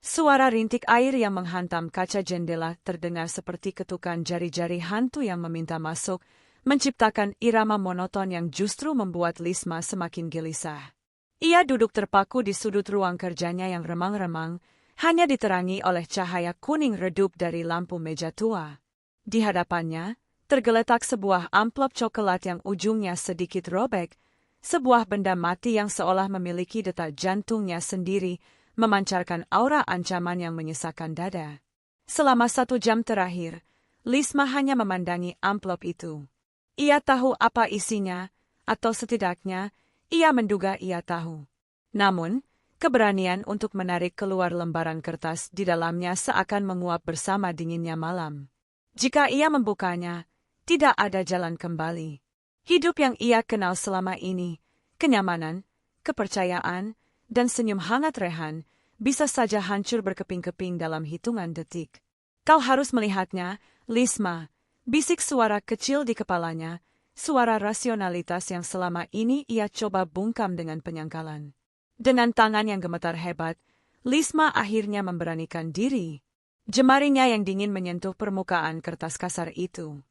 Suara rintik air yang menghantam kaca jendela terdengar seperti ketukan jari-jari hantu yang meminta masuk, menciptakan irama monoton yang justru membuat Lisma semakin gelisah. Ia duduk terpaku di sudut ruang kerjanya yang remang-remang, hanya diterangi oleh cahaya kuning redup dari lampu meja tua. Di hadapannya, tergeletak sebuah amplop coklat yang ujungnya sedikit robek, sebuah benda mati yang seolah memiliki detak jantungnya sendiri, memancarkan aura ancaman yang menyesakkan dada. Selama 1 jam terakhir, Lisma hanya memandangi amplop itu. Ia tahu apa isinya, atau setidaknya, ia menduga ia tahu. Namun, keberanian untuk menarik keluar lembaran kertas di dalamnya seakan menguap bersama dinginnya malam. Jika ia membukanya, tidak ada jalan kembali. Hidup yang ia kenal selama ini, kenyamanan, kepercayaan, dan senyum hangat Rehan, bisa saja hancur berkeping-keping dalam hitungan detik. Kau harus melihatnya, Lisma, bisik suara kecil di kepalanya, suara rasionalitas yang selama ini ia coba bungkam dengan penyangkalan. Dengan tangan yang gemetar hebat, Lisma akhirnya memberanikan diri. Jemarinya yang dingin menyentuh permukaan kertas kasar itu.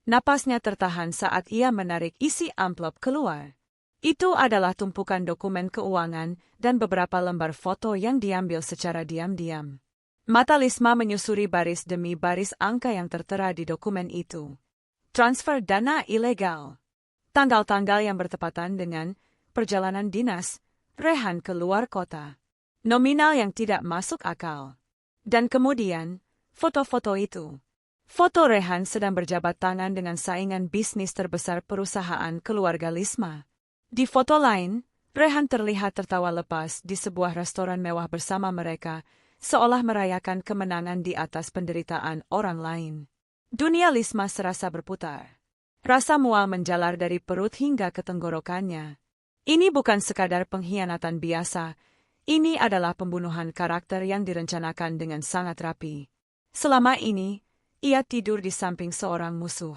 Napasnya tertahan saat ia menarik isi amplop keluar. Itu adalah tumpukan dokumen keuangan dan beberapa lembar foto yang diambil secara diam-diam. Mata Lisma menyusuri baris demi baris angka yang tertera di dokumen itu. Transfer dana ilegal. Tanggal-tanggal yang bertepatan dengan perjalanan dinas, Rehan ke luar kota. Nominal yang tidak masuk akal. Dan kemudian, foto-foto itu. Foto Rehan sedang berjabat tangan dengan saingan bisnis terbesar perusahaan keluarga Lisma. Di foto lain, Rehan terlihat tertawa lepas di sebuah restoran mewah bersama mereka, seolah merayakan kemenangan di atas penderitaan orang lain. Dunia Lisma serasa berputar. Rasa mual menjalar dari perut hingga ke tenggorokannya. Ini bukan sekadar pengkhianatan biasa, ini adalah pembunuhan karakter yang direncanakan dengan sangat rapi. Selama ini, ia tidur di samping seorang musuh.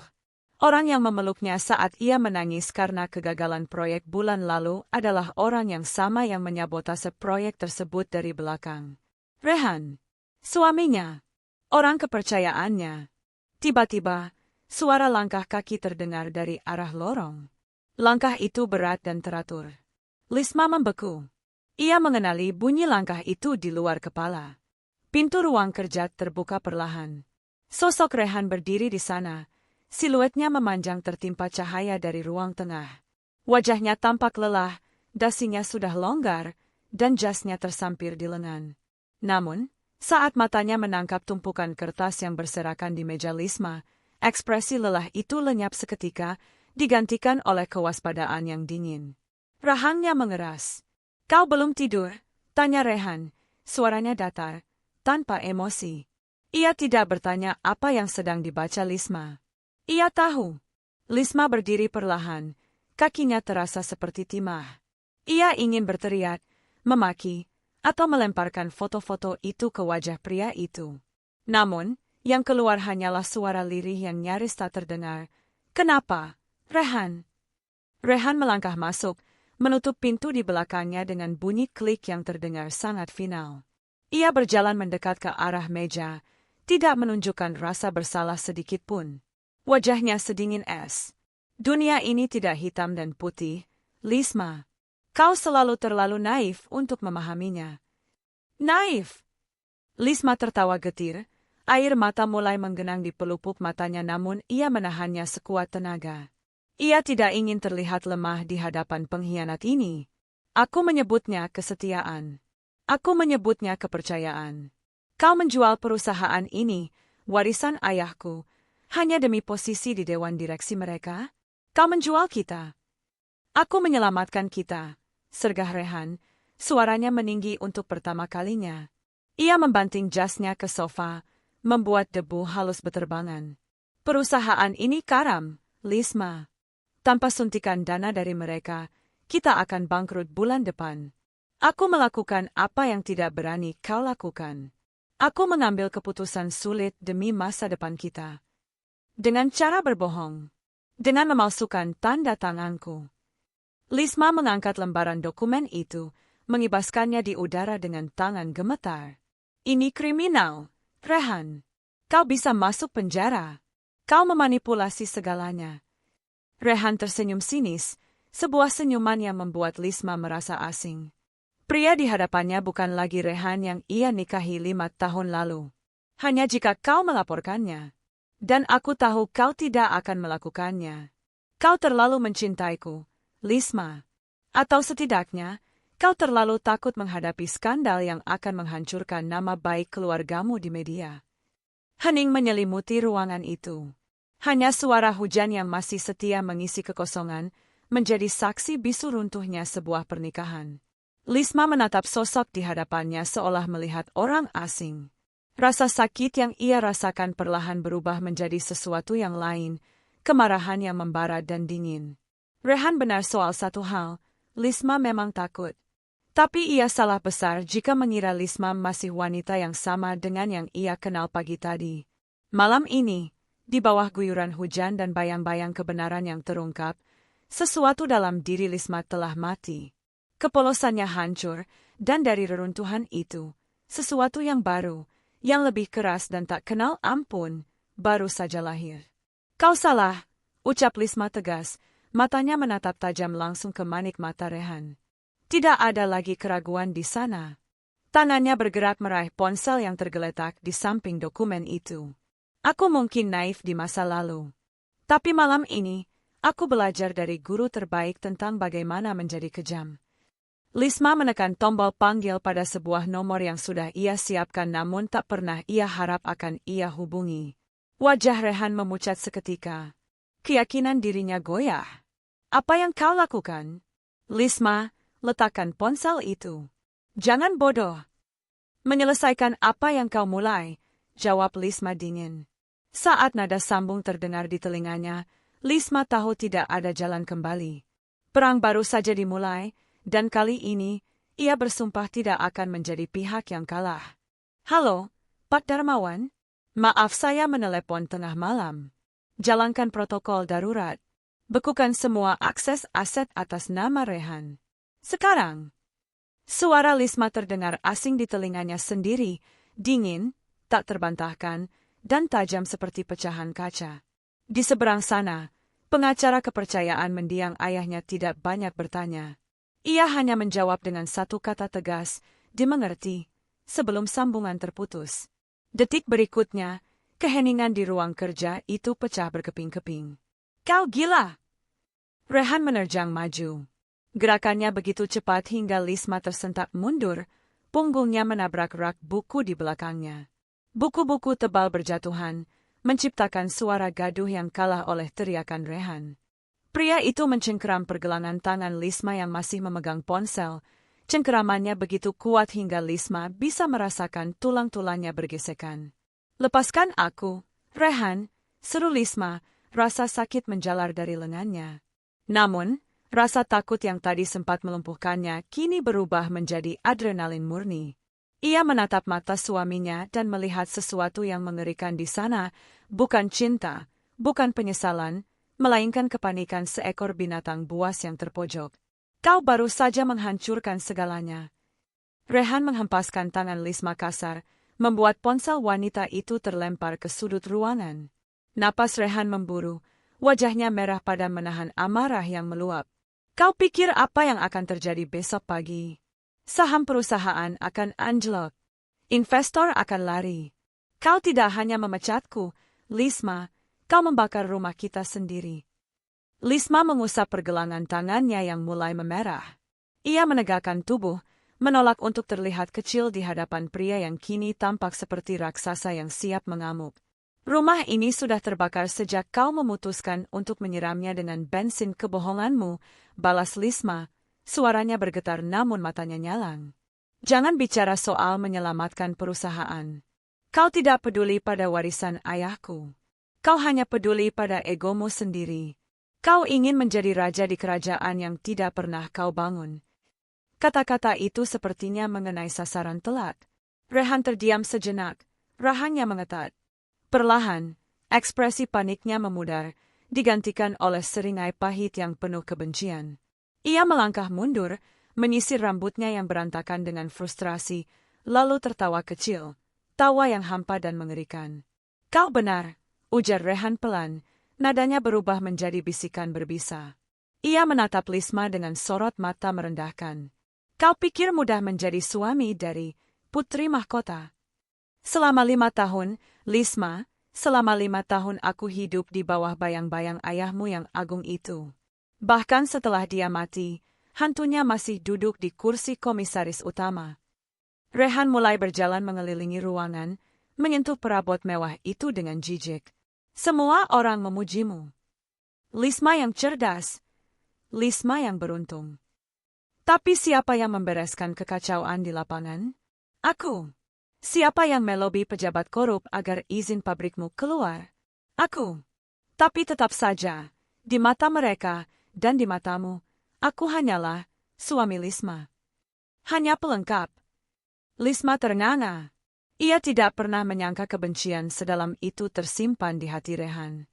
Orang yang memeluknya saat ia menangis karena kegagalan proyek bulan lalu adalah orang yang sama yang menyabotase proyek tersebut dari belakang. Rehan, suaminya, orang kepercayaannya. Tiba-tiba, suara langkah kaki terdengar dari arah lorong. Langkah itu berat dan teratur. Lisma membeku. Ia mengenali bunyi langkah itu di luar kepala. Pintu ruang kerja terbuka perlahan. Sosok Rehan berdiri di sana, Siluetnya memanjang tertimpa cahaya dari ruang tengah. Wajahnya tampak lelah, dasinya sudah longgar, dan jasnya tersampir di lengan. Namun, saat matanya menangkap tumpukan kertas yang berserakan di meja Lisma, ekspresi lelah itu lenyap seketika, digantikan oleh kewaspadaan yang dingin. Rahangnya mengeras. "Kau belum tidur?" tanya Rehan, suaranya datar, tanpa emosi. Ia tidak bertanya apa yang sedang dibaca Lisma. Ia tahu. Lisma berdiri perlahan, kakinya terasa seperti timah. Ia ingin berteriak, memaki, atau melemparkan foto-foto itu ke wajah pria itu. Namun, yang keluar hanyalah suara lirih yang nyaris tak terdengar. "Kenapa, Rehan?" Rehan melangkah masuk, menutup pintu di belakangnya dengan bunyi klik yang terdengar sangat final. Ia berjalan mendekat ke arah meja, tidak menunjukkan rasa bersalah sedikit pun. Wajahnya sedingin es. "Dunia ini tidak hitam dan putih, Lisma. Kau selalu terlalu naif untuk memahaminya." "Naif?" Lisma tertawa getir, air mata mulai menggenang di pelupuk matanya namun ia menahannya sekuat tenaga. Ia tidak ingin terlihat lemah di hadapan pengkhianat ini. "Aku menyebutnya kesetiaan. Aku menyebutnya kepercayaan. Kau menjual perusahaan ini, warisan ayahku, hanya demi posisi di dewan direksi mereka? Kau menjual kita." "Aku menyelamatkan kita," sergah Rehan, suaranya meninggi untuk pertama kalinya. Ia membanting jasnya ke sofa, membuat debu halus beterbangan. "Perusahaan ini karam, Lisma. Tanpa suntikan dana dari mereka, kita akan bangkrut bulan depan. Aku melakukan apa yang tidak berani kau lakukan. Aku mengambil keputusan sulit demi masa depan kita. Dengan cara berbohong. Dengan memalsukan tanda tanganku." Lisma mengangkat lembaran dokumen itu, mengibaskannya di udara dengan tangan gemetar. "Ini kriminal, Rehan. Kau bisa masuk penjara. Kau memanipulasi segalanya." Rehan tersenyum sinis, sebuah senyuman yang membuat Lisma merasa asing. Pria di hadapannya bukan lagi Rehan yang ia nikahi 5 tahun lalu. "Hanya jika kau melaporkannya. Dan aku tahu kau tidak akan melakukannya. Kau terlalu mencintaiku, Lisma. Atau setidaknya, kau terlalu takut menghadapi skandal yang akan menghancurkan nama baik keluargamu di media." Hening menyelimuti ruangan itu. Hanya suara hujan yang masih setia mengisi kekosongan, menjadi saksi bisu runtuhnya sebuah pernikahan. Lisma menatap sosok di hadapannya seolah melihat orang asing. Rasa sakit yang ia rasakan perlahan berubah menjadi sesuatu yang lain, kemarahan yang membara dan dingin. Rehan benar soal satu hal, Lisma memang takut. Tapi ia salah besar jika mengira Lisma masih wanita yang sama dengan yang ia kenal pagi tadi. Malam ini, di bawah guyuran hujan dan bayang-bayang kebenaran yang terungkap, sesuatu dalam diri Lisma telah mati. Kepolosannya hancur, dan dari reruntuhan itu, sesuatu yang baru, yang lebih keras dan tak kenal ampun, baru saja lahir. "Kau salah," ucap Lisma tegas, matanya menatap tajam langsung ke manik mata Rehan. Tidak ada lagi keraguan di sana. Tangannya bergerak meraih ponsel yang tergeletak di samping dokumen itu. "Aku mungkin naif di masa lalu. Tapi malam ini, aku belajar dari guru terbaik tentang bagaimana menjadi kejam." Lisma menekan tombol panggil pada sebuah nomor yang sudah ia siapkan namun tak pernah ia harap akan ia hubungi. Wajah Rehan memucat seketika. Keyakinan dirinya goyah. "Apa yang kau lakukan?" "Lisma, letakkan ponsel itu. Jangan bodoh." "Menyelesaikan apa yang kau mulai," jawab Lisma dingin. Saat nada sambung terdengar di telinganya, Lisma tahu tidak ada jalan kembali. Perang baru saja dimulai, dan kali ini, ia bersumpah tidak akan menjadi pihak yang kalah. "Halo, Pak Darmawan? Maaf saya menelepon tengah malam. Jalankan protokol darurat. Bekukan semua akses aset atas nama Rehan. Sekarang." Suara Lisma terdengar asing di telinganya sendiri, dingin, tak terbantahkan, dan tajam seperti pecahan kaca. Di seberang sana, pengacara kepercayaan mendiang ayahnya tidak banyak bertanya. Ia hanya menjawab dengan satu kata tegas, "Dimengerti," sebelum sambungan terputus. Detik berikutnya, Keheningan di ruang kerja itu pecah berkeping-keping. Kau gila! Rehan menerjang maju. Gerakannya begitu cepat hingga Lisma tersentak mundur, punggungnya menabrak rak buku di belakangnya. Buku-buku tebal berjatuhan, menciptakan suara gaduh yang kalah oleh teriakan Rehan. Pria itu mencengkeram pergelangan tangan Lisma yang masih memegang ponsel. Cengkeramannya begitu kuat hingga Lisma bisa merasakan tulang-tulangnya bergesekan. "Lepaskan aku, Rehan," seru Lisma, rasa sakit menjalar dari lengannya. Namun, rasa takut yang tadi sempat melumpuhkannya kini berubah menjadi adrenalin murni. Ia menatap mata suaminya dan melihat sesuatu yang mengerikan di sana, bukan cinta, bukan penyesalan, melainkan kepanikan seekor binatang buas yang terpojok. "Kau baru saja menghancurkan segalanya." Rehan menghempaskan tangan Lisma kasar, membuat ponsel wanita itu terlempar ke sudut ruangan. Napas Rehan memburu, wajahnya merah padam menahan amarah yang meluap. "Kau pikir apa yang akan terjadi besok pagi? Saham perusahaan akan anjlok. Investor akan lari. Kau tidak hanya memecatku, Lisma, kau membakar rumah kita sendiri." Lisma mengusap pergelangan tangannya yang mulai memerah. Ia menegakkan tubuh, menolak untuk terlihat kecil di hadapan pria yang kini tampak seperti raksasa yang siap mengamuk. "Rumah ini sudah terbakar sejak kau memutuskan untuk menyiramnya dengan bensin kebohonganmu," balas Lisma. Suaranya bergetar namun matanya nyalang. "Jangan bicara soal menyelamatkan perusahaan. Kau tidak peduli pada warisan ayahku. Kau hanya peduli pada egomu sendiri. Kau ingin menjadi raja di kerajaan yang tidak pernah kau bangun." Kata-kata itu sepertinya mengenai sasaran telak. Rehan terdiam sejenak, rahangnya mengetat. Perlahan, ekspresi paniknya memudar, digantikan oleh seringai pahit yang penuh kebencian. Ia melangkah mundur, menyisir rambutnya yang berantakan dengan frustrasi, lalu tertawa kecil, tawa yang hampa dan mengerikan. "Kau benar," ujar Rehan pelan, nadanya berubah menjadi bisikan berbisa. Ia menatap Lisma dengan sorot mata merendahkan. "Kau pikir mudah menjadi suami dari putri mahkota? Selama 5 tahun, Lisma, selama 5 tahun aku hidup di bawah bayang-bayang ayahmu yang agung itu. Bahkan setelah dia mati, hantunya masih duduk di kursi komisaris utama." Rehan mulai berjalan mengelilingi ruangan, menyentuh perabot mewah itu dengan jijik. "Semua orang memujimu. Lisma yang cerdas, Lisma yang beruntung. Tapi siapa yang membereskan kekacauan di lapangan? Aku. Siapa yang melobi pejabat korup agar izin pabrikmu keluar? Aku. Tapi tetap saja, di mata mereka dan di matamu, aku hanyalah suami Lisma. Hanya pelengkap." Lisma ternganga. Ia tidak pernah menyangka kebencian sedalam itu tersimpan di hati Rehan.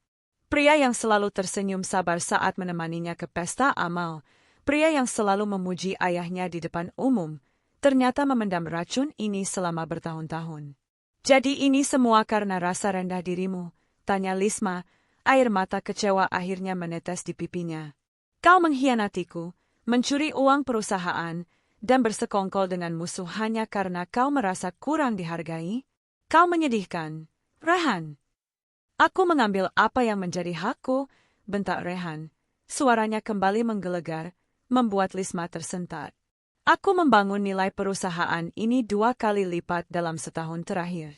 Pria yang selalu tersenyum sabar saat menemaninya ke pesta amal, pria yang selalu memuji ayahnya di depan umum, ternyata memendam racun ini selama bertahun-tahun. "Jadi ini semua karena rasa rendah dirimu?" tanya Lisma, air mata kecewa akhirnya menetes di pipinya. "Kau mengkhianatiku, mencuri uang perusahaan, dan bersekongkol dengan musuh hanya karena kau merasa kurang dihargai? Kau menyedihkan, Rehan." "Aku mengambil apa yang menjadi hakku," bentak Rehan. Suaranya kembali menggelegar, membuat Lisma tersentak. "Aku membangun nilai perusahaan ini 2 kali lipat dalam setahun terakhir.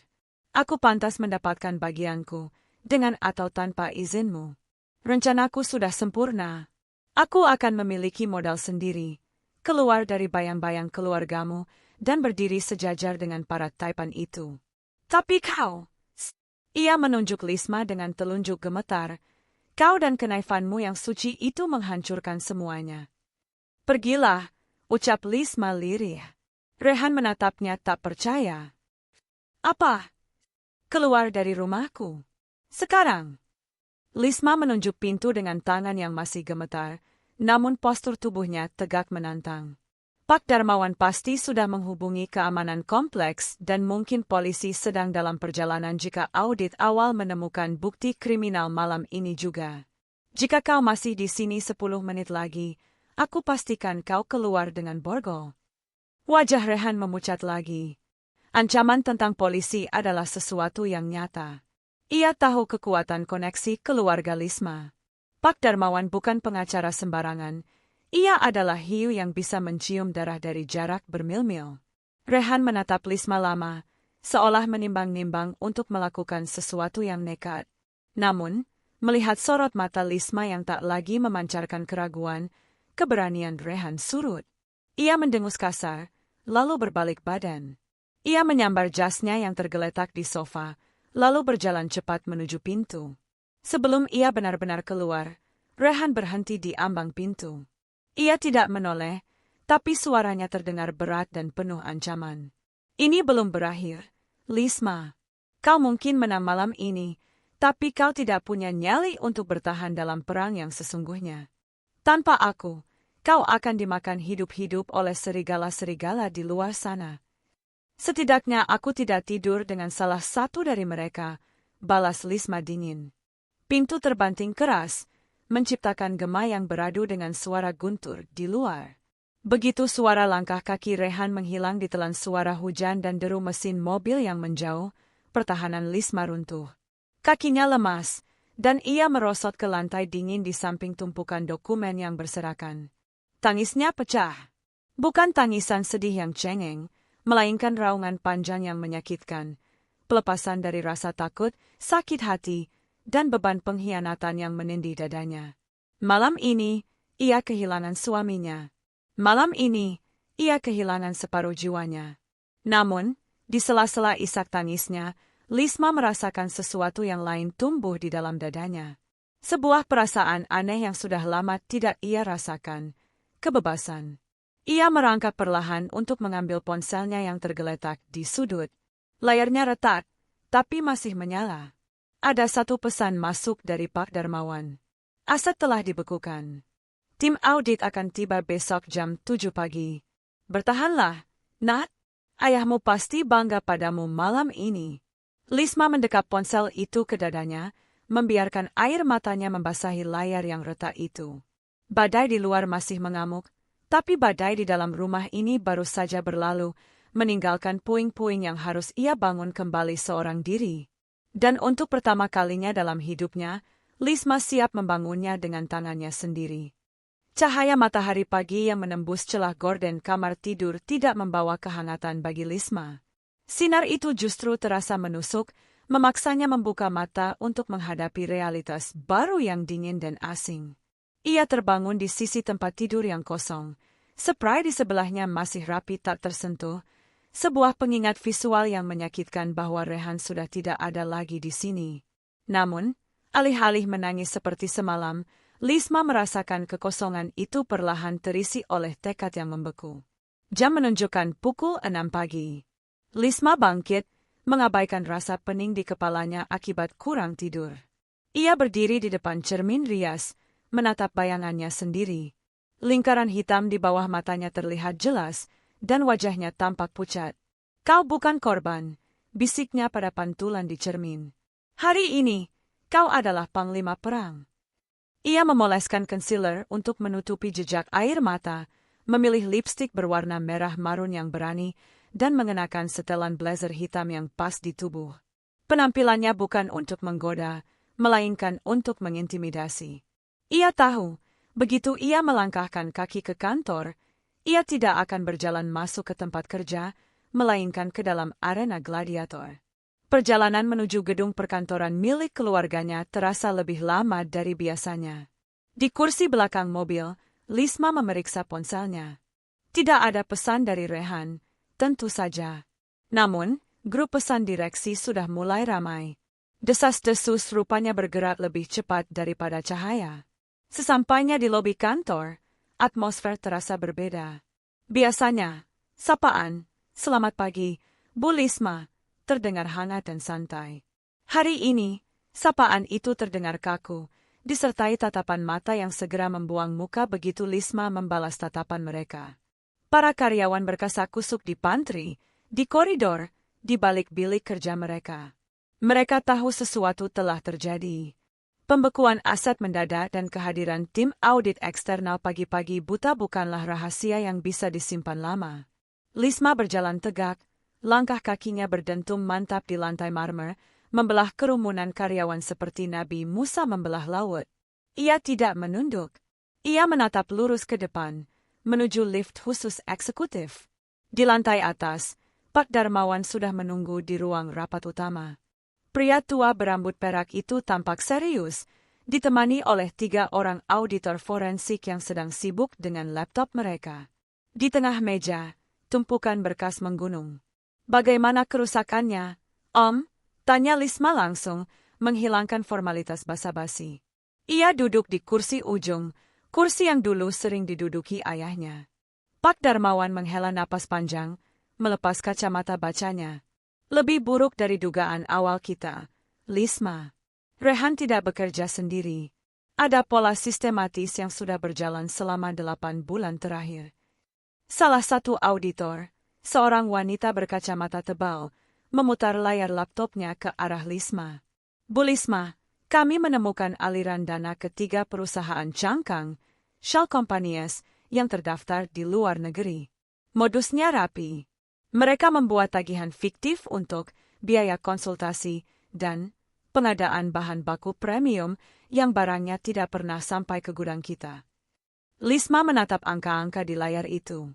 Aku pantas mendapatkan bagianku, dengan atau tanpa izinmu. Rencanaku sudah sempurna. Aku akan memiliki modal sendiri, keluar dari bayang-bayang keluargamu, dan berdiri sejajar dengan para taipan itu. Tapi kau..." Ia menunjuk Lisma dengan telunjuk gemetar. "Kau dan kenaifanmu yang suci itu menghancurkan semuanya." "Pergilah," ucap Lisma lirih. Rehan menatapnya tak percaya. "Apa? Keluar dari rumahku? Sekarang?" Lisma menunjuk pintu dengan tangan yang masih gemetar, namun postur tubuhnya tegak menantang. Pak Darmawan pasti sudah menghubungi keamanan kompleks dan mungkin polisi sedang dalam perjalanan jika audit awal menemukan bukti kriminal malam ini juga. Jika kau masih di sini 10 menit lagi, aku pastikan kau keluar dengan borgol." Wajah Rehan memucat lagi. Ancaman tentang polisi adalah sesuatu yang nyata. Ia tahu kekuatan koneksi keluarga Lisma. Pak Darmawan bukan pengacara sembarangan. Ia adalah hiu yang bisa mencium darah dari jarak bermil-mil. Rehan menatap Lisma lama, seolah menimbang-nimbang untuk melakukan sesuatu yang nekat. Namun, melihat sorot mata Lisma yang tak lagi memancarkan keraguan, keberanian Rehan surut. Ia mendengus kasar, lalu berbalik badan. Ia menyambar jasnya yang tergeletak di sofa, lalu berjalan cepat menuju pintu. Sebelum ia benar-benar keluar, Rehan berhenti di ambang pintu. Ia tidak menoleh, tapi suaranya terdengar berat dan penuh ancaman. Ini belum berakhir, Lisma. Kau mungkin menang malam ini, tapi kau tidak punya nyali untuk bertahan dalam perang yang sesungguhnya. Tanpa aku, kau akan dimakan hidup-hidup oleh serigala-serigala di luar sana. Setidaknya aku tidak tidur dengan salah satu dari mereka, balas Lisma dingin. Pintu terbanting keras, menciptakan gema yang beradu dengan suara guntur di luar. Begitu suara langkah kaki Rehan menghilang ditelan suara hujan dan deru mesin mobil yang menjauh, pertahanan Lisma runtuh. Kakinya lemas, dan ia merosot ke lantai dingin di samping tumpukan dokumen yang berserakan. Tangisnya pecah. Bukan tangisan sedih yang cengeng, melainkan raungan panjang yang menyakitkan, pelepasan dari rasa takut, sakit hati, dan beban pengkhianatan yang menindih dadanya. Malam ini, ia kehilangan suaminya. Malam ini, ia kehilangan separuh jiwanya. Namun, di sela-sela isak tangisnya, Lisma merasakan sesuatu yang lain tumbuh di dalam dadanya. Sebuah perasaan aneh yang sudah lama tidak ia rasakan, kebebasan. Ia merangkak perlahan untuk mengambil ponselnya yang tergeletak di sudut. Layarnya retak, tapi masih menyala. Ada satu pesan masuk dari Pak Darmawan. Aset telah dibekukan. Tim audit akan tiba besok jam 7 pagi. Bertahanlah, Nat. Ayahmu pasti bangga padamu malam ini. Lisma mendekap ponsel itu ke dadanya, membiarkan air matanya membasahi layar yang retak itu. Badai di luar masih mengamuk, tapi badai di dalam rumah ini baru saja berlalu, meninggalkan puing-puing yang harus ia bangun kembali seorang diri. Dan untuk pertama kalinya dalam hidupnya, Lisma siap membangunnya dengan tangannya sendiri. Cahaya matahari pagi yang menembus celah gorden kamar tidur tidak membawa kehangatan bagi Lisma. Sinar itu justru terasa menusuk, memaksanya membuka mata untuk menghadapi realitas baru yang dingin dan asing. Ia terbangun di sisi tempat tidur yang kosong. Spray di sebelahnya masih rapi tak tersentuh. Sebuah pengingat visual yang menyakitkan bahwa Rehan sudah tidak ada lagi di sini. Namun, alih-alih menangis seperti semalam, Lisma merasakan kekosongan itu perlahan terisi oleh tekad yang membeku. Jam menunjukkan pukul 6 pagi. Lisma bangkit, mengabaikan rasa pening di kepalanya akibat kurang tidur. Ia berdiri di depan cermin rias, menatap bayangannya sendiri. Lingkaran hitam di bawah matanya terlihat jelas, dan wajahnya tampak pucat. Kau bukan korban, bisiknya pada pantulan di cermin. Hari ini, kau adalah panglima perang. Ia memoleskan concealer untuk menutupi jejak air mata, memilih lipstik berwarna merah marun yang berani, dan mengenakan setelan blazer hitam yang pas di tubuh. Penampilannya bukan untuk menggoda, melainkan untuk mengintimidasi. Ia tahu, begitu ia melangkahkan kaki ke kantor, ia tidak akan berjalan masuk ke tempat kerja, melainkan ke dalam arena gladiator. Perjalanan menuju gedung perkantoran milik keluarganya terasa lebih lama dari biasanya. Di kursi belakang mobil, Lisma memeriksa ponselnya. Tidak ada pesan dari Rehan, tentu saja. Namun, grup pesan direksi sudah mulai ramai. Desas-desus rupanya bergerak lebih cepat daripada cahaya. Sesampainya di lobi kantor, atmosfer terasa berbeda. Biasanya, sapaan, "Selamat pagi, Bu Lisma," terdengar hangat dan santai. Hari ini, sapaan itu terdengar kaku, disertai tatapan mata yang segera membuang muka begitu Lisma membalas tatapan mereka. Para karyawan berkasak-kusuk di pantry, di koridor, di balik bilik kerja mereka. Mereka tahu sesuatu telah terjadi. Pembekuan aset mendadak dan kehadiran tim audit eksternal pagi-pagi buta bukanlah rahasia yang bisa disimpan lama. Lisma berjalan tegak, langkah kakinya berdentum mantap di lantai marmer, membelah kerumunan karyawan seperti Nabi Musa membelah laut. Ia tidak menunduk. Ia menatap lurus ke depan, menuju lift khusus eksekutif. Di lantai atas, Pak Darmawan sudah menunggu di ruang rapat utama. Pria tua berambut perak itu tampak serius, ditemani oleh 3 orang auditor forensik yang sedang sibuk dengan laptop mereka. Di tengah meja, tumpukan berkas menggunung. "Bagaimana kerusakannya, Om?" tanya Lisma langsung, menghilangkan formalitas basa-basi. Ia duduk di kursi ujung, kursi yang dulu sering diduduki ayahnya. Pak Darmawan menghela napas panjang, melepas kacamata bacanya. "Lebih buruk dari dugaan awal kita, Lisma. Rehan tidak bekerja sendiri. Ada pola sistematis yang sudah berjalan selama 8 bulan terakhir." Salah satu auditor, seorang wanita berkacamata tebal, memutar layar laptopnya ke arah Lisma. "Bu Lisma, kami menemukan aliran dana ke 3 perusahaan cangkang, shell companies, yang terdaftar di luar negeri. Modusnya rapi. Mereka membuat tagihan fiktif untuk biaya konsultasi dan pengadaan bahan baku premium yang barangnya tidak pernah sampai ke gudang kita." Lisma menatap angka-angka di layar itu.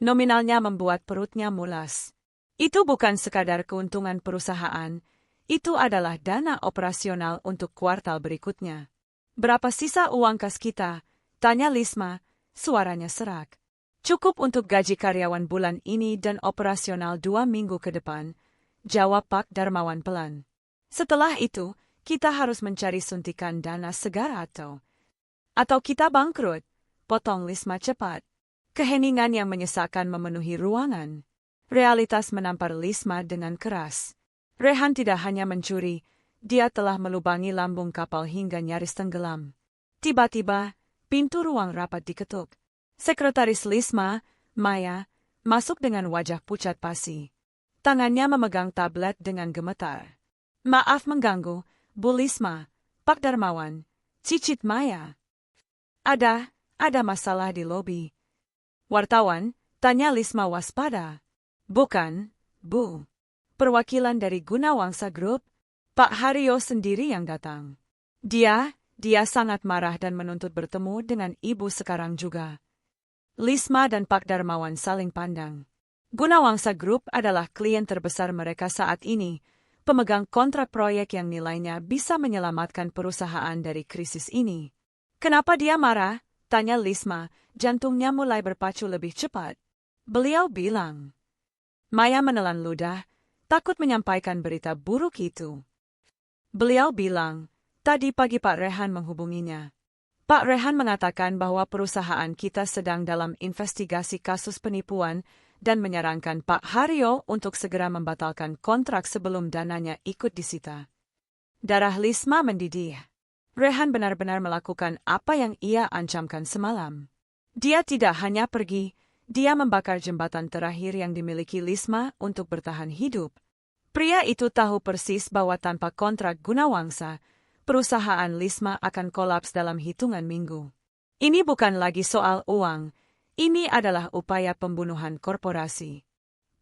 Nominalnya membuat perutnya mulas. Itu bukan sekadar keuntungan perusahaan, itu adalah dana operasional untuk kuartal berikutnya. "Berapa sisa uang kas kita?" tanya Lisma, suaranya serak. "Cukup untuk gaji karyawan bulan ini dan operasional 2 minggu ke depan," jawab Pak Darmawan pelan. "Setelah itu, kita harus mencari suntikan dana segar atau kita bangkrut," potong Lisma cepat. Keheningan yang menyesakkan memenuhi ruangan. Realitas menampar Lisma dengan keras. Rehan tidak hanya mencuri, dia telah melubangi lambung kapal hingga nyaris tenggelam. Tiba-tiba, pintu ruang rapat diketuk. Sekretaris Lisma, Maya, masuk dengan wajah pucat pasi. Tangannya memegang tablet dengan gemetar. "Maaf mengganggu, Bu Lisma, Pak Darmawan," cicit Maya. Ada masalah di lobi." "Wartawan?" tanya Lisma waspada. "Bukan, Bu. Perwakilan dari Gunawangsa Group, Pak Haryo sendiri yang datang. Dia sangat marah dan menuntut bertemu dengan Ibu sekarang juga." Lisma dan Pak Darmawan saling pandang. Gunawangsa Group adalah klien terbesar mereka saat ini, pemegang kontrak proyek yang nilainya bisa menyelamatkan perusahaan dari krisis ini. "Kenapa dia marah?" tanya Lisma, jantungnya mulai berpacu lebih cepat. Beliau bilang. Maya menelan ludah, takut menyampaikan berita buruk itu. Beliau bilang, tadi pagi Pak Rehan menghubunginya. Pak Rehan mengatakan bahwa perusahaan kita sedang dalam investigasi kasus penipuan dan menyarankan Pak Haryo untuk segera membatalkan kontrak sebelum dananya ikut disita. Darah Lisma mendidih. Rehan benar-benar melakukan apa yang ia ancamkan semalam. Dia tidak hanya pergi, dia membakar jembatan terakhir yang dimiliki Lisma untuk bertahan hidup. Pria itu tahu persis bahwa tanpa kontrak Gunawangsa, perusahaan Lisma akan kolaps dalam hitungan minggu. Ini bukan lagi soal uang, ini adalah upaya pembunuhan korporasi.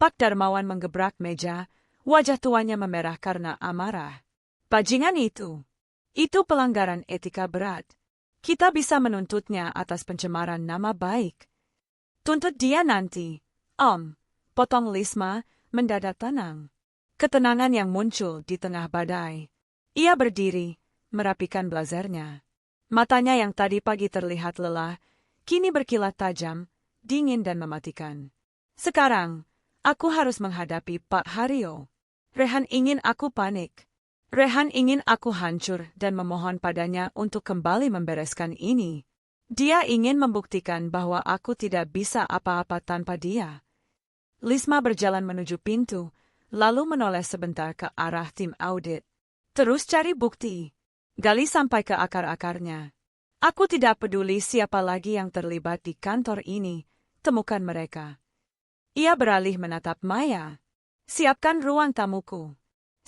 Pak Darmawan menggebrak meja, wajah tuanya memerah karena amarah. "Bajingan itu pelanggaran etika berat. Kita bisa menuntutnya atas pencemaran nama baik." "Tuntut dia nanti, Om," potong Lisma, mendadak tenang. Ketenangan yang muncul di tengah badai. Ia berdiri, merapikan blazernya. Matanya yang tadi pagi terlihat lelah, kini berkilat tajam, dingin dan mematikan. "Sekarang, aku harus menghadapi Pak Haryo. Rehan ingin aku panik. Rehan ingin aku hancur dan memohon padanya untuk kembali membereskan ini. Dia ingin membuktikan bahwa aku tidak bisa apa-apa tanpa dia." Lisma berjalan menuju pintu, lalu menoleh sebentar ke arah tim audit. "Terus cari bukti. Gali sampai ke akar-akarnya. Aku tidak peduli siapa lagi yang terlibat di kantor ini, temukan mereka." Ia beralih menatap Maya. "Siapkan ruang tamuku.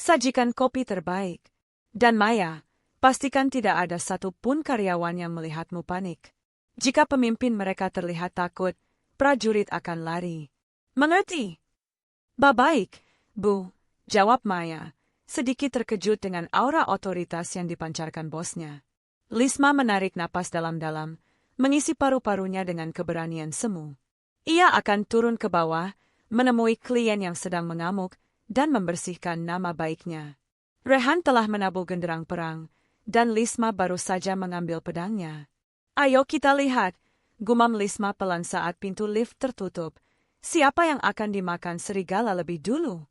Sajikan kopi terbaik. Dan Maya, pastikan tidak ada satu pun karyawan yang melihatmu panik. Jika pemimpin mereka terlihat takut, prajurit akan lari." "Mengerti?" "Baik, Bu," jawab Maya. sedikit terkejut dengan aura otoritas yang dipancarkan bosnya. Lisma menarik napas dalam-dalam, mengisi paru-parunya dengan keberanian semu. Ia akan turun ke bawah, menemui klien yang sedang mengamuk, dan membersihkan nama baiknya. Rehan telah menabur genderang perang, dan Lisma baru saja mengambil pedangnya. "Ayo kita lihat," gumam Lisma pelan saat pintu lift tertutup. "Siapa yang akan dimakan serigala lebih dulu?"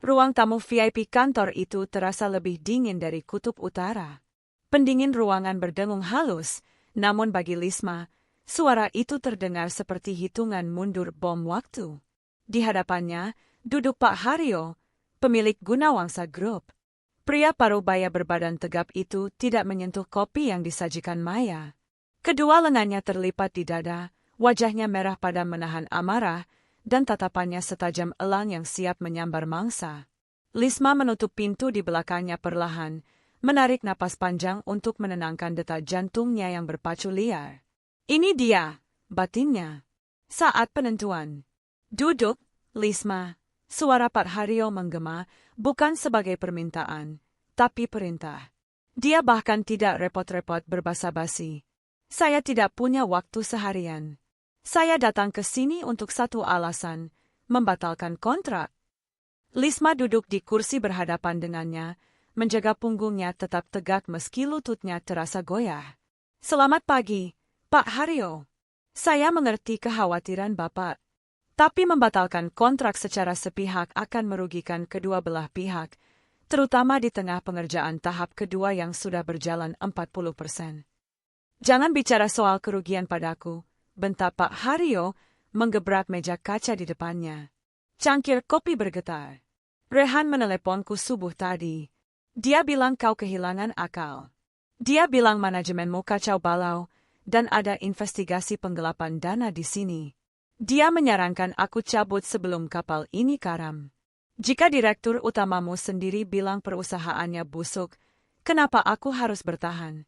Ruang tamu VIP kantor itu terasa lebih dingin dari kutub utara. Pendingin ruangan berdengung halus, namun bagi Lisma, suara itu terdengar seperti hitungan mundur bom waktu. Di hadapannya, duduk Pak Haryo, pemilik Gunawangsa Group. Pria parubaya berbadan tegap itu tidak menyentuh kopi yang disajikan Maya. Kedua lengannya terlipat di dada, wajahnya merah padam menahan amarah, dan tatapannya setajam elang yang siap menyambar mangsa. Lisma menutup pintu di belakangnya perlahan, menarik napas panjang untuk menenangkan detak jantungnya yang berpacu liar. "Ini dia," batinnya. "Saat penentuan." "Duduk, Lisma." Suara Pak Haryo menggema, bukan sebagai permintaan, tapi perintah. Dia bahkan tidak repot-repot berbasa-basi. "Saya tidak punya waktu seharian. Saya datang ke sini untuk satu alasan, membatalkan kontrak." Lisma duduk di kursi berhadapan dengannya, menjaga punggungnya tetap tegak meski lututnya terasa goyah. "Selamat pagi, Pak Haryo. Saya mengerti kekhawatiran Bapak. Tapi membatalkan kontrak secara sepihak akan merugikan kedua belah pihak, terutama di tengah pengerjaan tahap kedua yang sudah berjalan 40%. "Jangan bicara soal kerugian padaku," bentak Pak Haryo, menggebrak meja kaca di depannya. Cangkir kopi bergetar. "Rehan meneleponku subuh tadi. Dia bilang kau kehilangan akal. Dia bilang manajemenmu kacau balau, dan ada investigasi penggelapan dana di sini. Dia menyarankan aku cabut sebelum kapal ini karam. Jika direktur utamamu sendiri bilang perusahaannya busuk, kenapa aku harus bertahan?"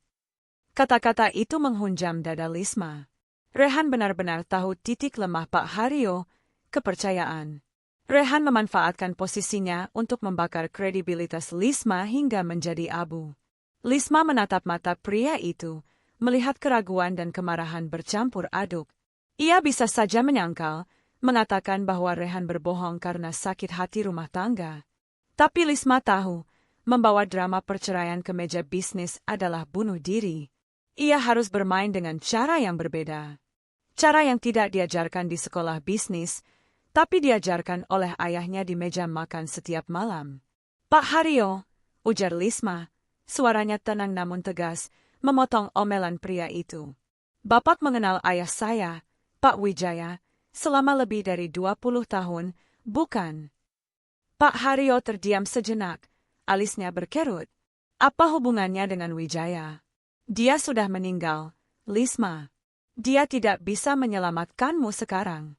Kata-kata itu menghunjam dada Lisma. Rehan benar-benar tahu titik lemah Pak Haryo, kepercayaan. Rehan memanfaatkan posisinya untuk membakar kredibilitas Lisma hingga menjadi abu. Lisma menatap mata pria itu, melihat keraguan dan kemarahan bercampur aduk. Ia bisa saja menyangkal, mengatakan bahwa Rehan berbohong karena sakit hati rumah tangga. Tapi Lisma tahu, membawa drama perceraian ke meja bisnis adalah bunuh diri. Ia harus bermain dengan cara yang berbeda. Cara yang tidak diajarkan di sekolah bisnis, tapi diajarkan oleh ayahnya di meja makan setiap malam. "Pak Haryo," ujar Lisma, suaranya tenang namun tegas, memotong omelan pria itu. "Bapak mengenal ayah saya, Pak Wijaya, selama lebih dari 20 tahun, bukan?" Pak Haryo terdiam sejenak, alisnya berkerut. "Apa hubungannya dengan Wijaya?" "Dia sudah meninggal, Lisma. Dia tidak bisa menyelamatkanmu sekarang."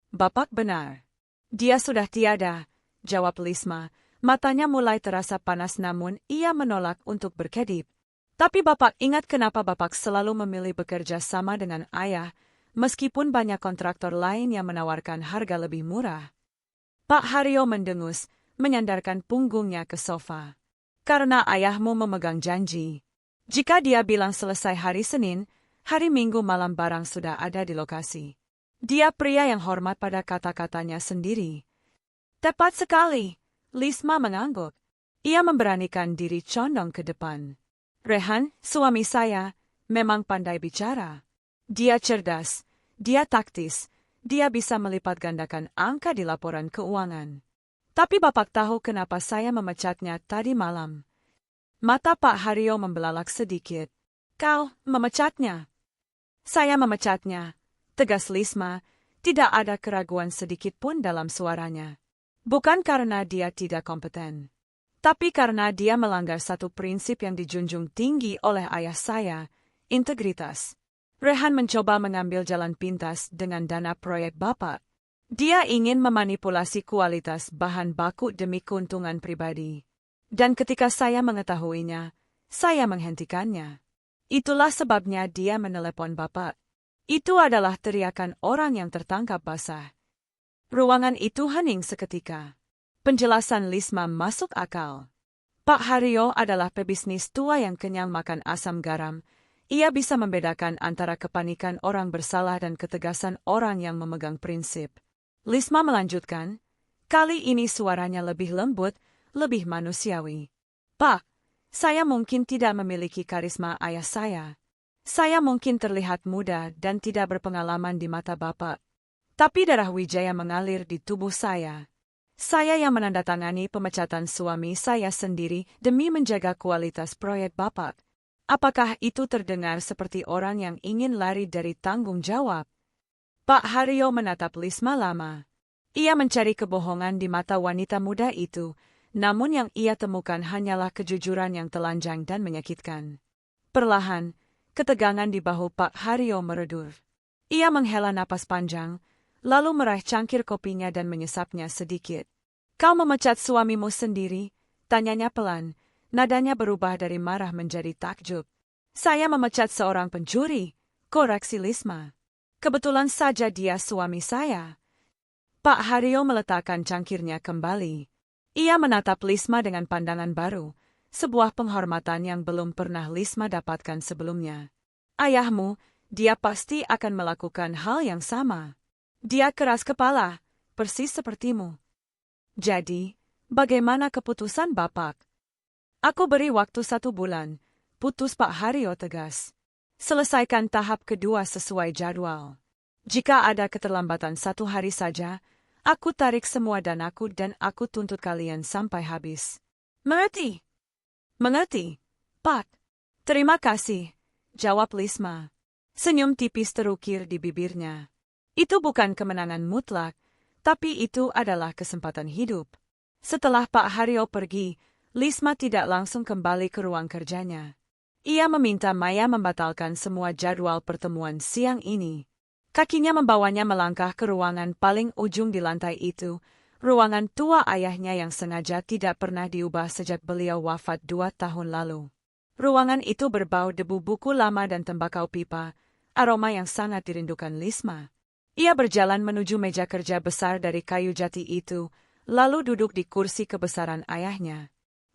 "Bapak benar. Dia sudah tiada," jawab Lisma. Matanya mulai terasa panas namun ia menolak untuk berkedip. "Tapi Bapak ingat kenapa Bapak selalu memilih bekerja sama dengan ayah, meskipun banyak kontraktor lain yang menawarkan harga lebih murah?" Pak Haryo mendengus, menyandarkan punggungnya ke sofa. "Karena ayahmu memegang janji. Jika dia bilang selesai hari Senin, hari Minggu malam barang sudah ada di lokasi. Dia pria yang hormat pada kata-katanya sendiri." "Tepat sekali," Lisma mengangguk. Ia memberanikan diri condong ke depan. "Rehan, suami saya, memang pandai bicara. Dia cerdas, dia taktis, dia bisa melipat gandakan angka di laporan keuangan. Tapi Bapak tahu kenapa saya memecatnya tadi malam?" Mata Pak Haryo membelalak sedikit. "Kau memecatnya?" "Saya memecatnya," tegas Lisma, tidak ada keraguan sedikit pun dalam suaranya. "Bukan karena dia tidak kompeten, tapi karena dia melanggar satu prinsip yang dijunjung tinggi oleh ayah saya, integritas." Rehan mencoba mengambil jalan pintas dengan dana proyek Bapak. Dia ingin memanipulasi kualitas bahan baku demi keuntungan pribadi. Dan ketika saya mengetahuinya, saya menghentikannya. Itulah sebabnya dia menelepon Bapak. Itu adalah teriakan orang yang tertangkap basah. Ruangan itu hening seketika. Penjelasan Lisma masuk akal. Pak Haryo adalah pebisnis tua yang kenyang makan asam garam. Ia bisa membedakan antara kepanikan orang bersalah dan ketegasan orang yang memegang prinsip. Lisma melanjutkan, kali ini suaranya lebih lembut, lebih manusiawi. Pak, saya mungkin tidak memiliki karisma ayah saya. Saya mungkin terlihat muda dan tidak berpengalaman di mata Bapak. Tapi darah Wijaya mengalir di tubuh saya. Saya yang menandatangani pemecatan suami saya sendiri demi menjaga kualitas proyek Bapak. Apakah itu terdengar seperti orang yang ingin lari dari tanggung jawab? Pak Haryo menatap Lisma lama. Ia mencari kebohongan di mata wanita muda itu, namun yang ia temukan hanyalah kejujuran yang telanjang dan menyakitkan. Perlahan, ketegangan di bahu Pak Haryo meredur. Ia menghela napas panjang, lalu meraih cangkir kopinya dan menyesapnya sedikit. Kau memecat suamimu sendiri? Tanyanya pelan, nadanya berubah dari marah menjadi takjub. Saya memecat seorang pencuri, koreksi Lisma. Kebetulan saja dia suami saya. Pak Haryo meletakkan cangkirnya kembali. Ia menatap Lisma dengan pandangan baru, sebuah penghormatan yang belum pernah Lisma dapatkan sebelumnya. Ayahmu, dia pasti akan melakukan hal yang sama. Dia keras kepala, persis sepertimu. Jadi, bagaimana keputusan Bapak? Aku beri waktu 1 bulan, putus Pak Haryo tegas. Selesaikan tahap kedua sesuai jadwal. Jika ada keterlambatan 1 hari saja, aku tarik semua danaku dan aku tuntut kalian sampai habis. Mengerti? Mengerti, Pak. Terima kasih, jawab Lisma. Senyum tipis terukir di bibirnya. Itu bukan kemenangan mutlak, tapi itu adalah kesempatan hidup. Setelah Pak Haryo pergi, Lisma tidak langsung kembali ke ruang kerjanya. Ia meminta Maya membatalkan semua jadwal pertemuan siang ini. Kakinya membawanya melangkah ke ruangan paling ujung di lantai itu, ruangan tua ayahnya yang sengaja tidak pernah diubah sejak beliau wafat 2 tahun lalu. Ruangan itu berbau debu buku lama dan tembakau pipa, aroma yang sangat dirindukan Lisma. Ia berjalan menuju meja kerja besar dari kayu jati itu, lalu duduk di kursi kebesaran ayahnya.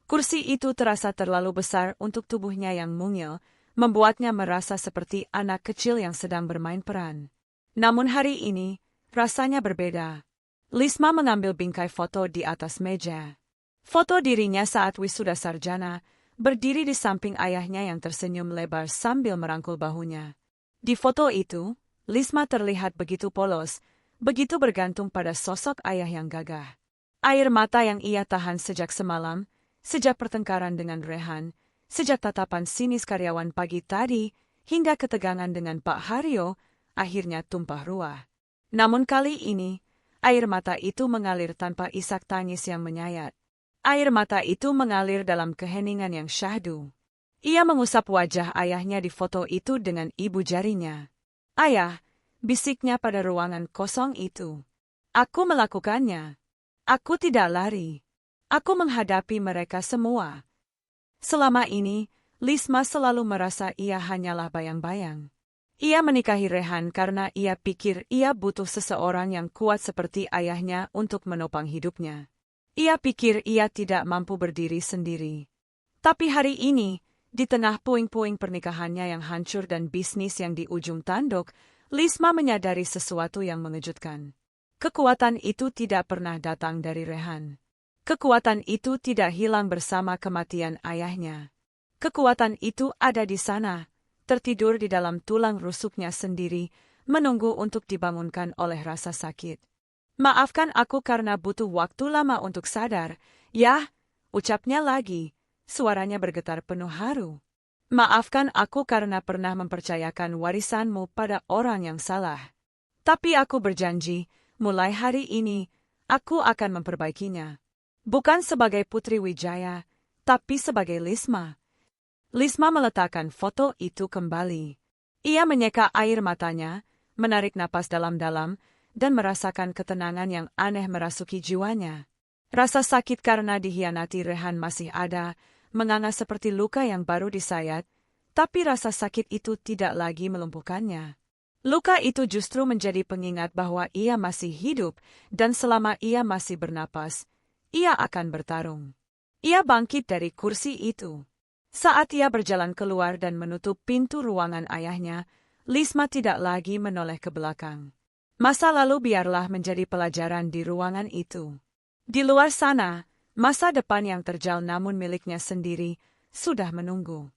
Kursi itu terasa terlalu besar untuk tubuhnya yang mungil, membuatnya merasa seperti anak kecil yang sedang bermain peran. Namun hari ini, rasanya berbeda. Lisma mengambil bingkai foto di atas meja. Foto dirinya saat wisuda sarjana, berdiri di samping ayahnya yang tersenyum lebar sambil merangkul bahunya. Di foto itu, Lisma terlihat begitu polos, begitu bergantung pada sosok ayah yang gagah. Air mata yang ia tahan sejak semalam, sejak pertengkaran dengan Rehan, sejak tatapan sinis karyawan pagi tadi, hingga ketegangan dengan Pak Haryo, akhirnya tumpah ruah. Namun kali ini, air mata itu mengalir tanpa isak tangis yang menyayat. Air mata itu mengalir dalam keheningan yang syahdu. Ia mengusap wajah ayahnya di foto itu dengan ibu jarinya. Ayah, bisiknya pada ruangan kosong itu. Aku melakukannya. Aku tidak lari. Aku menghadapi mereka semua. Selama ini, Lisma selalu merasa ia hanyalah bayang-bayang. Ia menikahi Rehan karena ia pikir ia butuh seseorang yang kuat seperti ayahnya untuk menopang hidupnya. Ia pikir ia tidak mampu berdiri sendiri. Tapi hari ini, di tengah puing-puing pernikahannya yang hancur dan bisnis yang di ujung tanduk, Lisma menyadari sesuatu yang mengejutkan. Kekuatan itu tidak pernah datang dari Rehan. Kekuatan itu tidak hilang bersama kematian ayahnya. Kekuatan itu ada di sana, tertidur di dalam tulang rusuknya sendiri, menunggu untuk dibangunkan oleh rasa sakit. Maafkan aku karena butuh waktu lama untuk sadar, ya, ucapnya lagi. Suaranya bergetar penuh haru. Maafkan aku karena pernah mempercayakan warisanmu pada orang yang salah. Tapi aku berjanji, mulai hari ini, aku akan memperbaikinya. Bukan sebagai Putri Wijaya, tapi sebagai Lisma. Lisma meletakkan foto itu kembali. Ia menyeka air matanya, menarik napas dalam-dalam, dan merasakan ketenangan yang aneh merasuki jiwanya. Rasa sakit karena dikhianati Rehan masih ada, menganga seperti luka yang baru disayat, tapi rasa sakit itu tidak lagi melumpuhkannya. Luka itu justru menjadi pengingat bahwa ia masih hidup, dan selama ia masih bernapas, ia akan bertarung. Ia bangkit dari kursi itu. Saat ia berjalan keluar dan menutup pintu ruangan ayahnya, Lisma tidak lagi menoleh ke belakang. Masa lalu biarlah menjadi pelajaran di ruangan itu. Di luar sana, masa depan yang terjal namun miliknya sendiri, sudah menunggu.